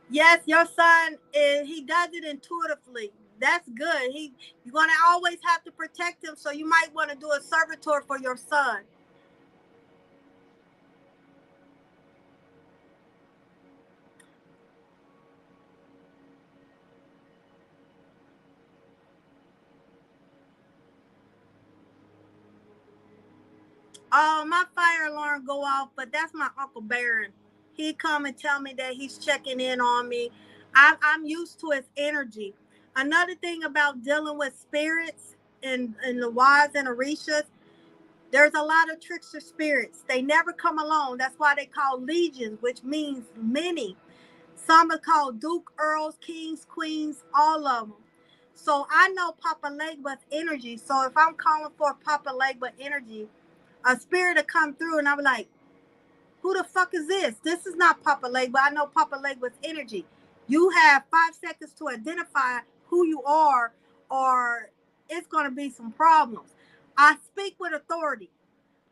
Yes, your son is, he does it intuitively. That's good. You're gonna always have to protect him, so you might want to do a servitor for your son. Oh, my fire alarm go off, but that's my Uncle Baron. He come and tell me that he's checking in on me. I'm used to his energy. Another thing about dealing with spirits and the wise and orishas, there's a lot of trickster spirits. They never come alone. That's why they call legions, which means many. Some are called duke, earls, kings, queens, all of them. So I know Papa Legba's energy. So if I'm calling for Papa Legba energy, a spirit to come through, and I'm like, who the fuck is this? This is not Papa Leg, but I know Papa Leg with energy. You have 5 seconds to identify who you are, or it's going to be some problems. I speak with authority.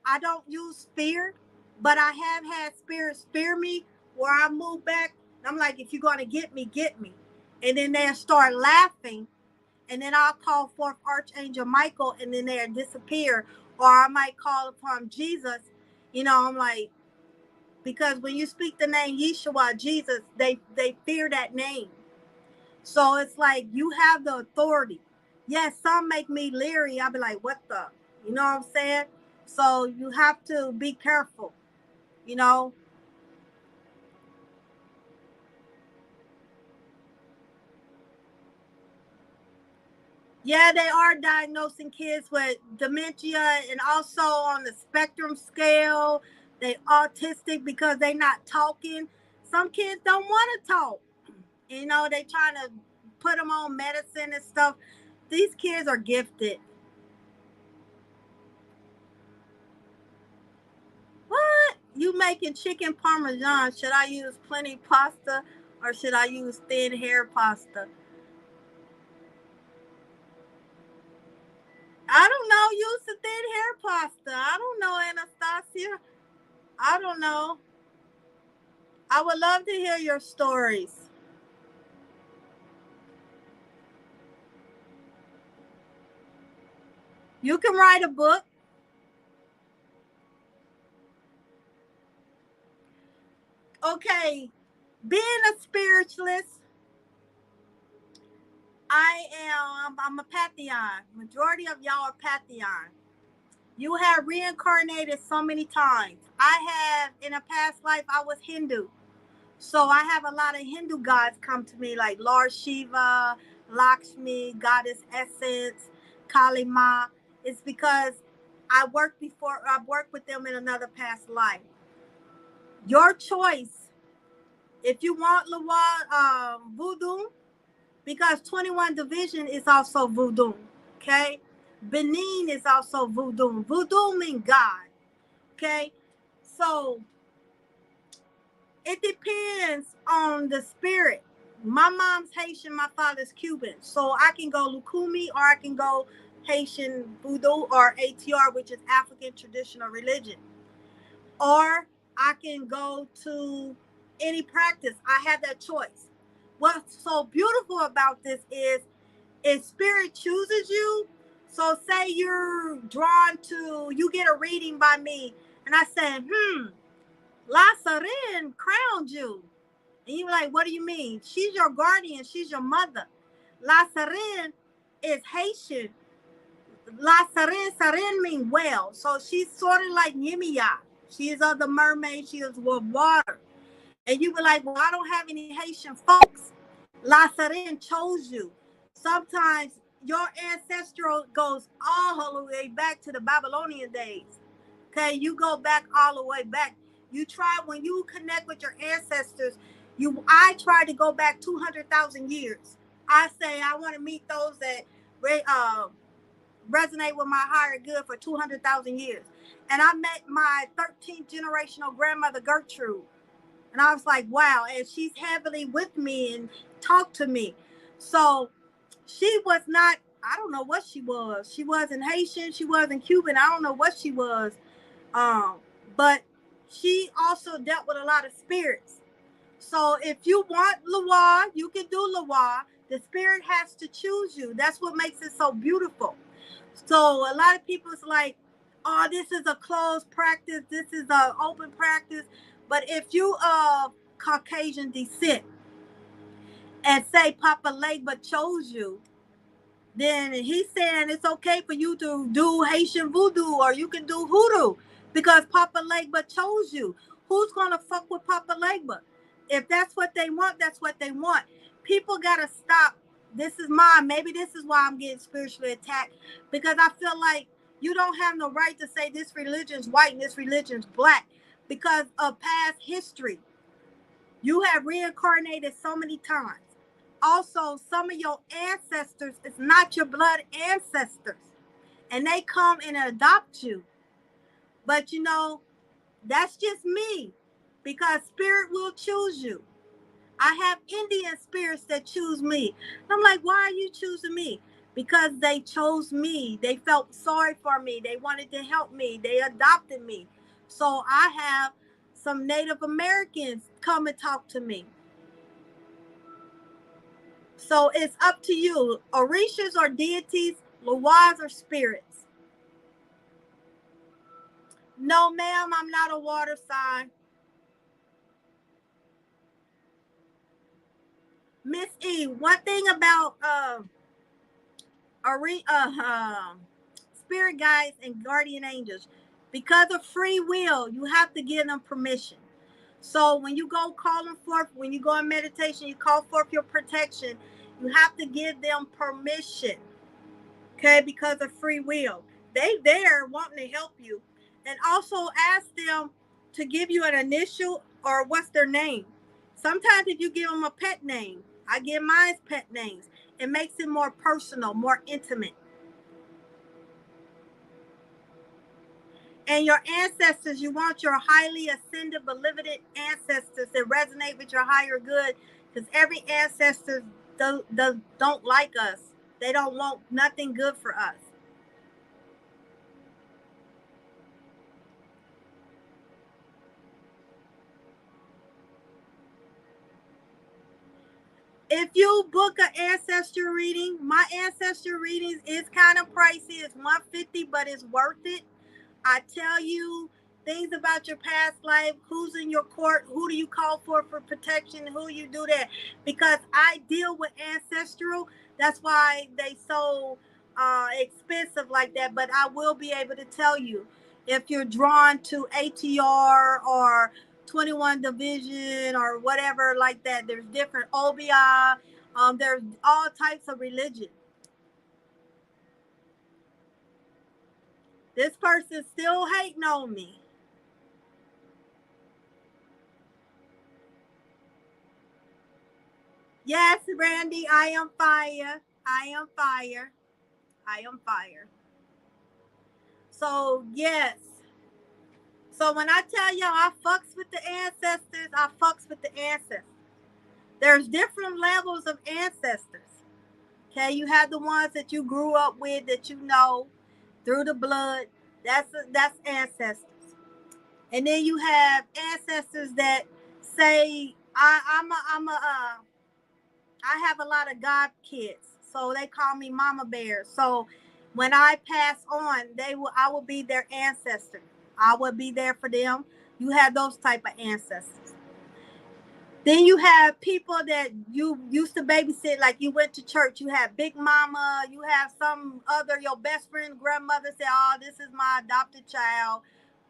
I don't use fear, but I have had spirits fear me where I move back. I'm like, if you're going to get me, get me. And then they'll start laughing, and then I'll call forth Archangel Michael, and then they'll disappear. Or I might call upon Jesus. You know, I'm like, because when you speak the name Yeshua, Jesus, they fear that name. So it's like you have the authority. Yes, some make me leery. I'll be like, what the? You know what I'm saying? So you have to be careful, you know. Yeah, they are diagnosing kids with dementia and also on the spectrum scale. They autistic because they not talking. Some kids don't want to talk. You know, they trying to put them on medicine and stuff. These kids are gifted. What? You making chicken parmesan? Should I use plenty pasta or should I use thin hair pasta? I don't know. Use the thin hair pasta. I don't know, Anastasia. I don't know. I would love to hear your stories. You can write a book. Okay, being a spiritualist, I'm a pantheon. Majority of y'all are pantheon. You have reincarnated so many times. I have, in a past life, I was Hindu. So I have a lot of Hindu gods come to me, like Lord Shiva, Lakshmi, Goddess Essence, Kali Ma. It's because I worked with them in another past life. Your choice. If you want Lawa voodoo, because 21 division is also voodoo. Okay? Benin is also voodoo. Voodoo means God. Okay? So it depends on the spirit. My mom's Haitian, my father's Cuban. So I can go Lukumi or I can go Haitian voodoo or ATR, which is African traditional religion. Or I can go to any practice. I have that choice. What's so beautiful about this is if spirit chooses you, so say you're drawn to, you get a reading by me, and I say, La Serene crowned you. And you're like, what do you mean? She's your guardian. She's your mother. La Serene is Haitian. La Serene, Serene means well. So she's sort of like Yemiya. She is of the mermaid. She is with water. And you were like, well, I don't have any Haitian folks. La Serene chose you. Sometimes your ancestral goes all the way back to the Babylonian days. Okay, you go back all the way back. You try when you connect with your ancestors. I try to go back 200,000 years. I say I want to meet those that resonate with my higher good for 200,000 years. And I met my 13th generational grandmother Gertrude. And I was like, wow. And she's heavily with me and talked to me. So she was not, I don't know what she was. She wasn't Haitian. She wasn't Cuban. I don't know what she was. Um, but she also dealt with a lot of spirits. So if you want Loa, you can do Loa. The spirit has to choose you. That's what makes it so beautiful. So a lot of people's like, oh, this is a closed practice. This is an open practice. But if you Caucasian descent and say Papa Legba chose you, then he's saying it's okay for you to do Haitian voodoo or you can do hoodoo because Papa Legba chose you. Who's going to fuck with Papa Legba? If that's what they want, that's what they want. People got to stop. This is mine. Maybe this is why I'm getting spiritually attacked because I feel like you don't have no right to say this religion's white and this religion's black because of past history. You have reincarnated so many times. Also, some of your ancestors is not your blood ancestors, and they come and adopt you. But you know, that's just me because spirit will choose you. I have Indian spirits that choose me. And I'm like, why are you choosing me? Because they chose me. They felt sorry for me. They wanted to help me. They adopted me. So I have some Native Americans come and talk to me. So it's up to you. Orishas or deities, Lawaz or spirits. No, ma'am, I'm not a water sign. Miss E, one thing about spirit guides and guardian angels, because of free will, you have to give them permission. So when you go calling forth, when you go in meditation, you call forth your protection, you have to give them permission. Okay, because of free will. They there wanting to help you. And also ask them to give you an initial or what's their name. Sometimes if you give them a pet name, I give mine pet names. It makes it more personal, more intimate. And your ancestors, you want your highly ascended, benevolent ancestors that resonate with your higher good, because every ancestor don't like us. They don't want nothing good for us. If you book an ancestry reading, my ancestry readings is kind of pricey. It's $150, but it's worth it. I tell you things about your past life, who's in your court, who do you call for protection, who you do that. Because I deal with ancestral, that's why they so expensive like that. But I will be able to tell you if you're drawn to ATR or 21 division or whatever like that. There's different OBI. There's all types of religion. This person's still hating on me. Yes, Randy, I am fire. I am fire. I am fire. So, yes. So, when I tell y'all I fucks with the ancestors, I fucks with the ancestors. There's different levels of ancestors. Okay, you have the ones that you grew up with that you know through the blood. That's ancestors. And then you have ancestors that say, I have a lot of god kids, so they call me Mama Bear. So when I pass on, I will be their ancestor. I will be there for them. You have those type of ancestors. Then you have people that you used to babysit, like you went to church. You have Big Mama. You have some other your best friend grandmother say, "Oh, this is my adopted child.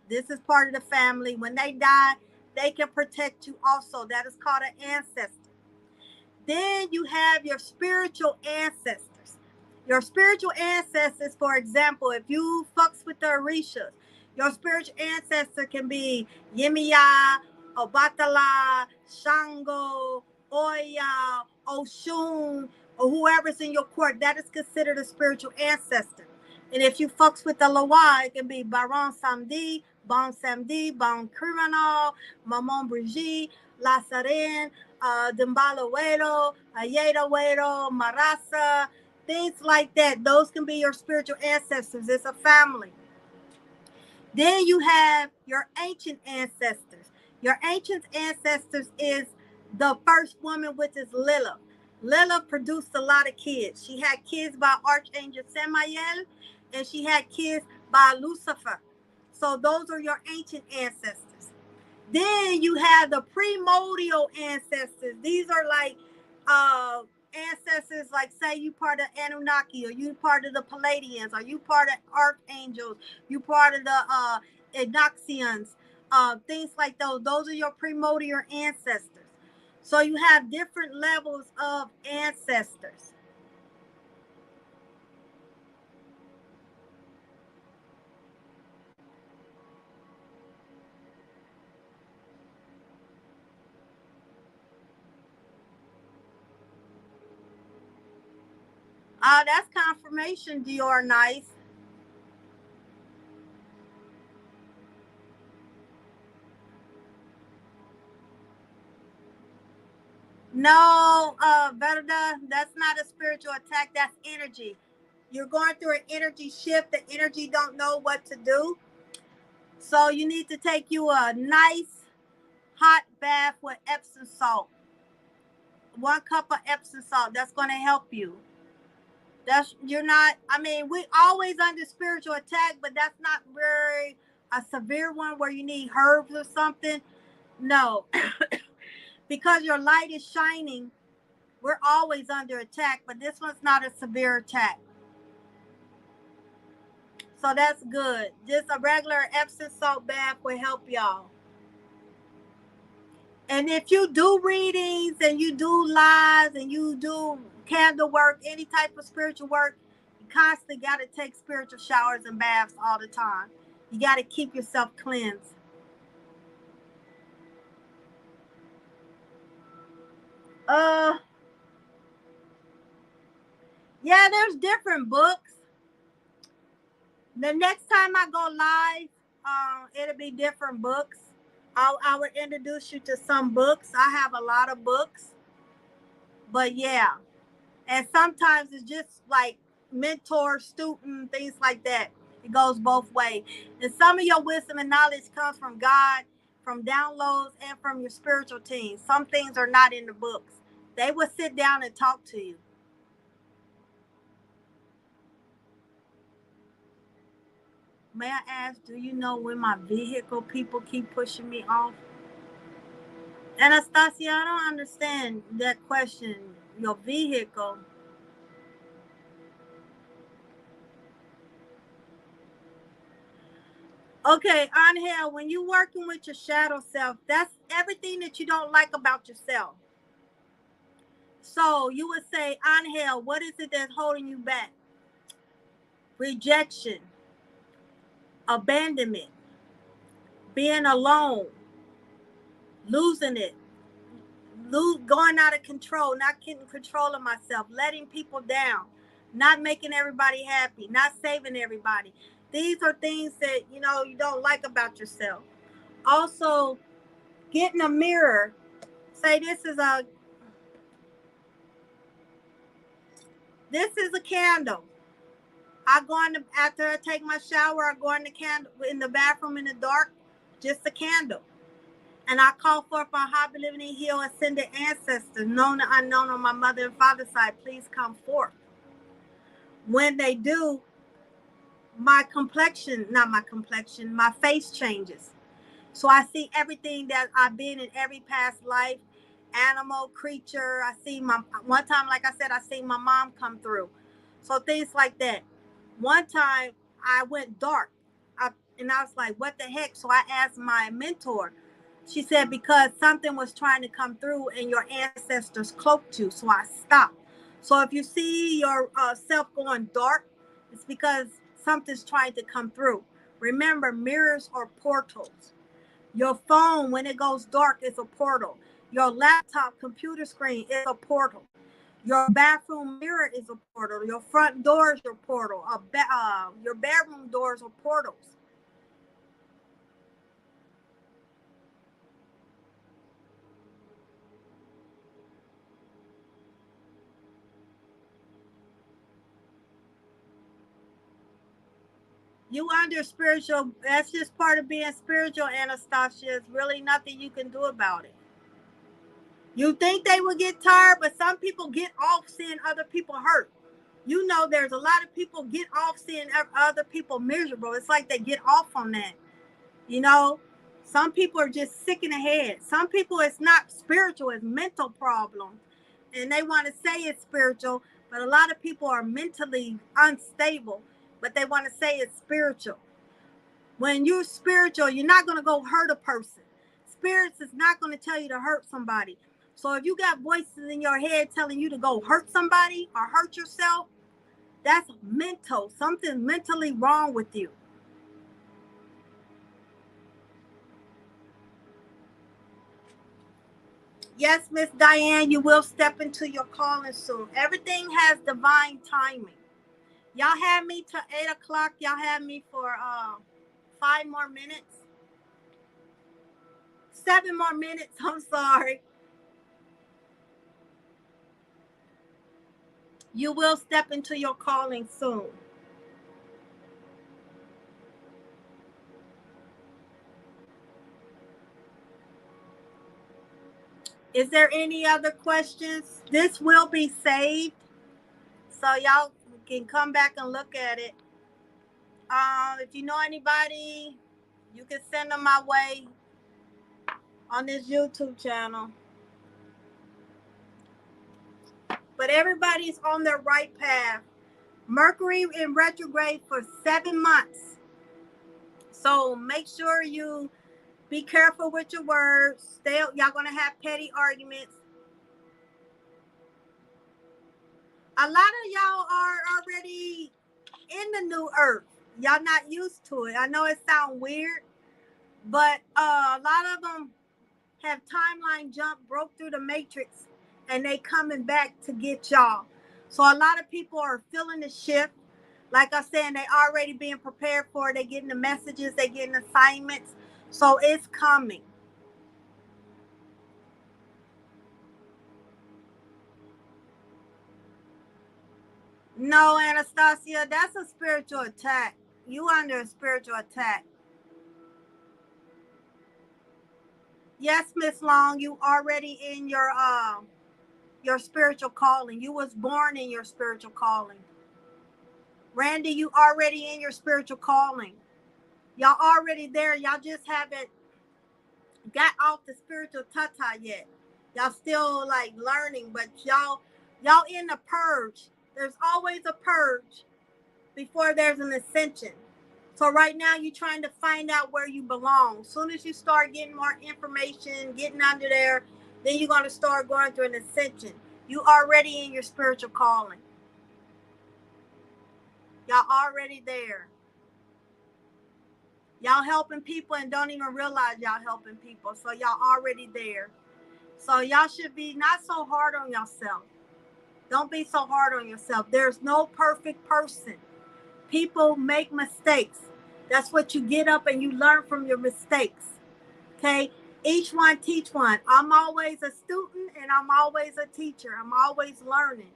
This is part of the family." When they die, they can protect you. Also, that is called an ancestor. Then you have your spiritual ancestors. Your spiritual ancestors, for example, if you fucks with the Orishas, your spiritual ancestor can be Yemiya, Obatala, Shango, Oya, Oshun, or whoever's in your court. That is considered a spiritual ancestor. And if you fucks with the Lawa, it can be Baron Samdi, Bon Samdi, Bon Criminal, Maman Brigitte, La Serene, Dimbalawedo, Ayedawedo, Marasa, things like that. Those can be your spiritual ancestors. It's a family. Then you have your ancient ancestors. Your ancient ancestors is the first woman, which is Lilith. Lilith produced a lot of kids. She had kids by Archangel Samael, and she had kids by Lucifer. So those are your ancient ancestors. Then you have the primordial ancestors. These are like ancestors, like say you part of Anunnaki, or you part of the Palladians, or you part of archangels, you part of the Enoxians, things like those. Those are your primordial ancestors. So you have different levels of ancestors. That's confirmation, Dior. Nice. No, Verda, that's not a spiritual attack. That's energy. You're going through an energy shift. The energy don't know what to do. So you need to take you a nice hot bath with Epsom salt. 1 cup of Epsom salt. That's going to help you. That's you're not. I mean, we always under spiritual attack, but that's not very a severe one where you need herbs or something. No, because your light is shining. We're always under attack, but this one's not a severe attack. So that's good. Just a regular Epsom salt bath will help y'all. And if you do readings and you do lives and you do candle work, any type of spiritual work, you constantly got to take spiritual showers and baths all the time. You got to keep yourself cleansed. Uh, yeah, there's different books. The next time I go live, it'll be different books. I will introduce you to some books. I have a lot of books, but yeah, and sometimes it's just like mentor, student, things like that. It goes both ways. And some of your wisdom and knowledge comes from God, from downloads, and from your spiritual team. Some things are not in the books. They will sit down and talk to you. May I ask, do you know when my vehicle people keep pushing me off? Anastasia, I don't understand that question. Your vehicle. Okay, Angel, when you're working with your shadow self, that's everything that you don't like about yourself. So you would say, Angel, what is it that's holding you back? Rejection, abandonment, being alone, losing it, going out of control, not getting control of myself, letting people down, not making everybody happy, not saving everybody. These are things that you don't like about yourself. Also, getting a mirror. Say this is a candle. I go in after I take my shower. I go in the candle in the bathroom in the dark, just a candle. And I call forth my high living and heal ascended ancestors, known and unknown on my mother and father's side. Please come forth. When they do, my face changes. So I see everything that I've been in every past life, animal, creature. I see one time, like I said, I seen my mom come through. So things like that. One time I went dark, and I was like, what the heck? So I asked my mentor. She said, because something was trying to come through and your ancestors cloaked you. So I stopped. So if you see your self going dark, it's because something's trying to come through. Remember, mirrors are portals. Your phone, when it goes dark, is a portal. Your laptop computer screen is a portal. Your bathroom mirror is a portal. Your front door is your portal. Your bedroom doors are portals. You under spiritual, that's just part of being spiritual, Anastasia. There's really nothing you can do about it. You think they will get tired, but some people get off seeing other people hurt. There's a lot of people get off seeing other people miserable. It's like they get off on that. You know, some people are just sick in the head. Some people, it's not spiritual, it's mental problems. And they want to say it's spiritual, but a lot of people are mentally unstable, but they want to say it's spiritual. When you're spiritual, you're not going to go hurt a person. Spirits is not going to tell you to hurt somebody. So if you got voices in your head telling you to go hurt somebody or hurt yourself, that's mental. Something mentally wrong with you. Yes, Miss Diane, you will step into your calling soon. Everything has divine timing. Y'all have me till 8 o'clock. Y'all have me for 5 more minutes. 7 more minutes. I'm sorry. You will step into your calling soon. Is there any other questions? This will be saved, so y'all can come back and look at it. If you know anybody, you can send them my way on this YouTube channel. But everybody's on their right path. Mercury in retrograde for 7 months. So make sure you be careful with your words. Y'all gonna have petty arguments. A lot of y'all are already in the new earth. Y'all not used to it. I know it sounds weird, but a lot of them have timeline jump, broke through the matrix, and they coming back to get y'all. So a lot of people are feeling the shift. Like I said, they already being prepared for it. They getting the messages, they getting assignments. So it's coming. No, Anastasia, that's a spiritual attack. You under a spiritual attack. Yes, Miss Long, you already in your your spiritual calling. You was born in your spiritual calling. Randy, you already in your spiritual calling. Y'all already there. Y'all just haven't got off the spiritual tata yet. Y'all still like learning, but y'all in the purge. There's always a purge before there's an ascension. So right now you're trying to find out where you belong. As soon as you start getting more information, getting under there, then you're going to start going through an ascension. You already in your spiritual calling. Y'all already there. Y'all helping people and don't even realize y'all helping people. So y'all already there. So y'all should be not so hard on yourself. Don't be so hard on yourself. There's no perfect person. People make mistakes. That's what you get up and you learn from your mistakes. Okay? Each one teach one. I'm always a student and I'm always a teacher. I'm always learning.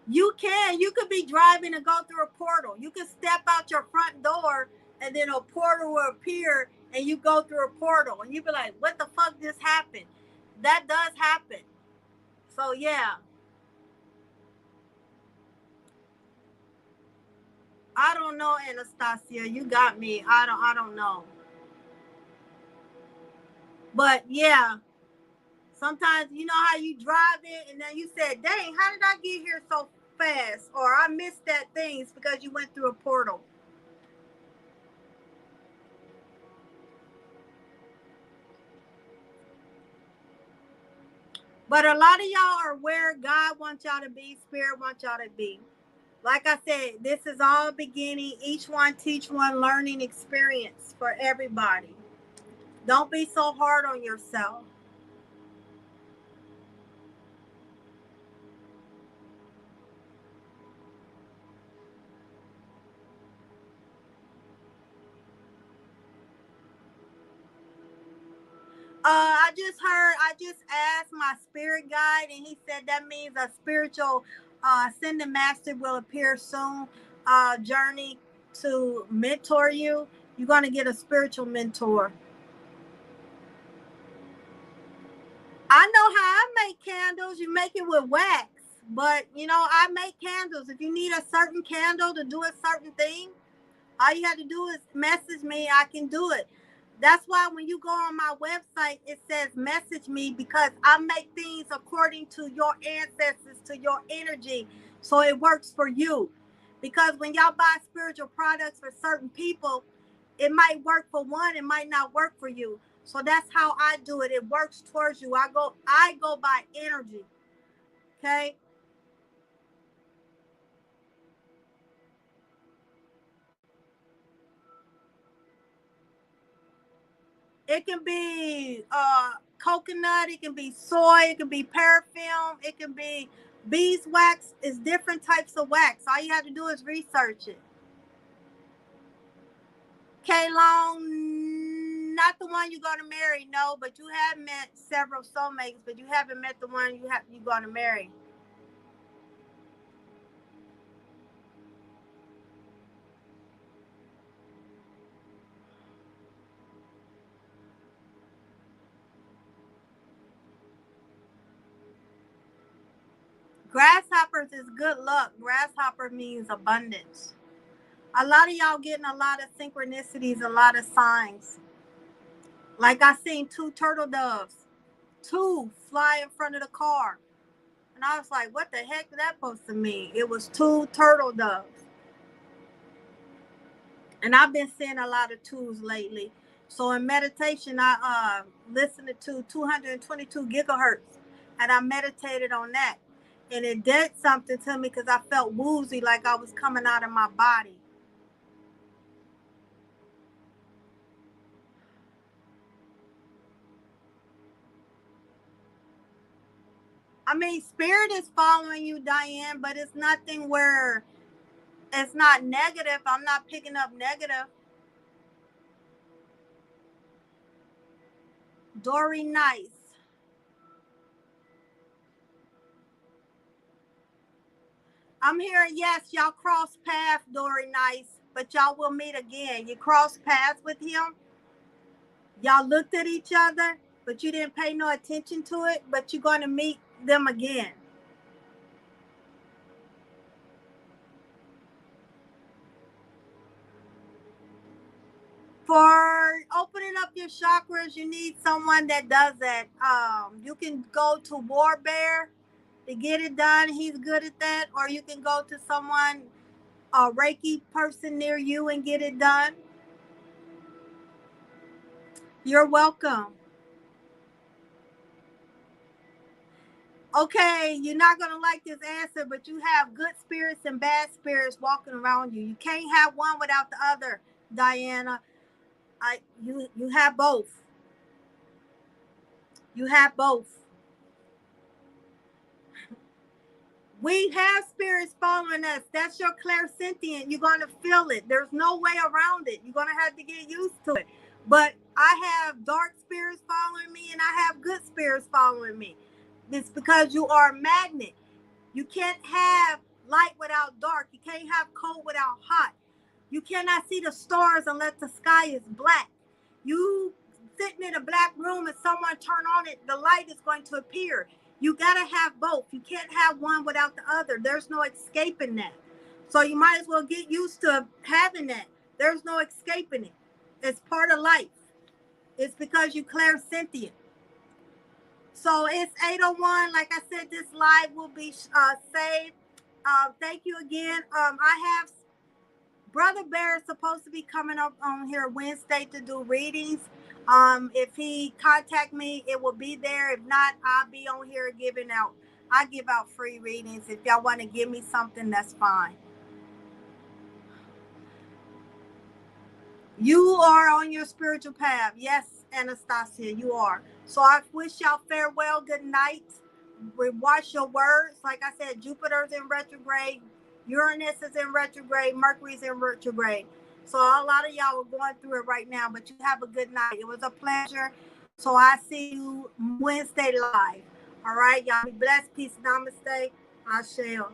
You could be driving and go through a portal. You can step out your front door and then a portal will appear and you go through a portal and you be like, what the fuck just happened? That does happen. So yeah. I don't know, Anastasia. You got me. I don't know. But yeah. Sometimes you know how you drive it and then you said, dang, how did I get here so fast? Or I missed that thing because you went through a portal. But a lot of y'all are where God wants y'all to be, Spirit wants y'all to be. Like I said, this is all beginning, each one teach one learning experience for everybody. Don't be so hard on yourself. I just asked my spirit guide, and he said that means a spiritual ascended master will appear soon. Journey to mentor you. You're going to get a spiritual mentor. I know how I make candles. You make it with wax. But, you know, I make candles. If you need a certain candle to do a certain thing, all you have to do is message me. I can do it. That's why when you go on my website, it says message me because I make things according to your ancestors, to your energy. So it works for you. Because when y'all buy spiritual products for certain people, it might work for one, it might not work for you. So that's how I do it. It works towards you. I go by energy. Okay? It can be coconut, it can be soy, it can be paraffin, it can be beeswax. It's different types of wax. All you have to do is research it. K Long, not the one you're gonna marry, no, but you have met several soulmates, but you haven't met the one you're gonna marry. Grasshoppers is good luck. Grasshopper means abundance. A lot of y'all getting a lot of synchronicities, a lot of signs. Like I seen two turtle doves, two fly in front of the car. And I was like, what the heck did that supposed to mean? It was two turtle doves. And I've been seeing a lot of twos lately. So in meditation, I listened to 222 gigahertz and I meditated on that. And it did something to me because I felt woozy like I was coming out of my body. I mean, spirit is following you, Diane, but it's nothing where it's not negative. I'm not picking up negative. Dory Nice. I'm hearing, yes, y'all cross paths, Dory Nice, but y'all will meet again. You cross paths with him. Y'all looked at each other, but you didn't pay no attention to it, but you're going to meet them again. For opening up your chakras, you need someone that does that. You can go to War Bear to get it done. He's good at that. Or you can go to someone, a Reiki person near you, and get it done. You're welcome. Okay, you're not going to like this answer, but you have good spirits and bad spirits walking around you. You can't have one without the other, Diana. You have both. You have both. We have spirits following us. That's your clairsentient. You're going to feel it. There's no way around it. You're going to have to get used to it. But I have dark spirits following me and I have good spirits following me. It's because you are a magnet. You can't have light without dark. You can't have cold without hot. You cannot see the stars unless the sky is black. You sitting in a black room and someone turn on it, the light is going to appear. You got to have both. You can't have one without the other. There's no escaping that. So you might as well get used to having that. There's no escaping it. It's part of life. It's because you clairsentient. So it's 8:01. Like I said, this live will be saved. Thank you again. I have Brother Bear is supposed to be coming up on here Wednesday to do readings. If he contact me, it will be there. If not, I'll be on here giving out. I give out free readings. If y'all want to give me something, that's fine. You are on your spiritual path. Yes, Anastasia, you are. So I wish y'all farewell, good night. Watch your words. Like I said, Jupiter's in retrograde, Uranus is in retrograde, Mercury's in retrograde. So a lot of y'all are going through it right now, but you have a good night. It was a pleasure. So I see you Wednesday live. All right, y'all be blessed. Peace. Namaste. I shall.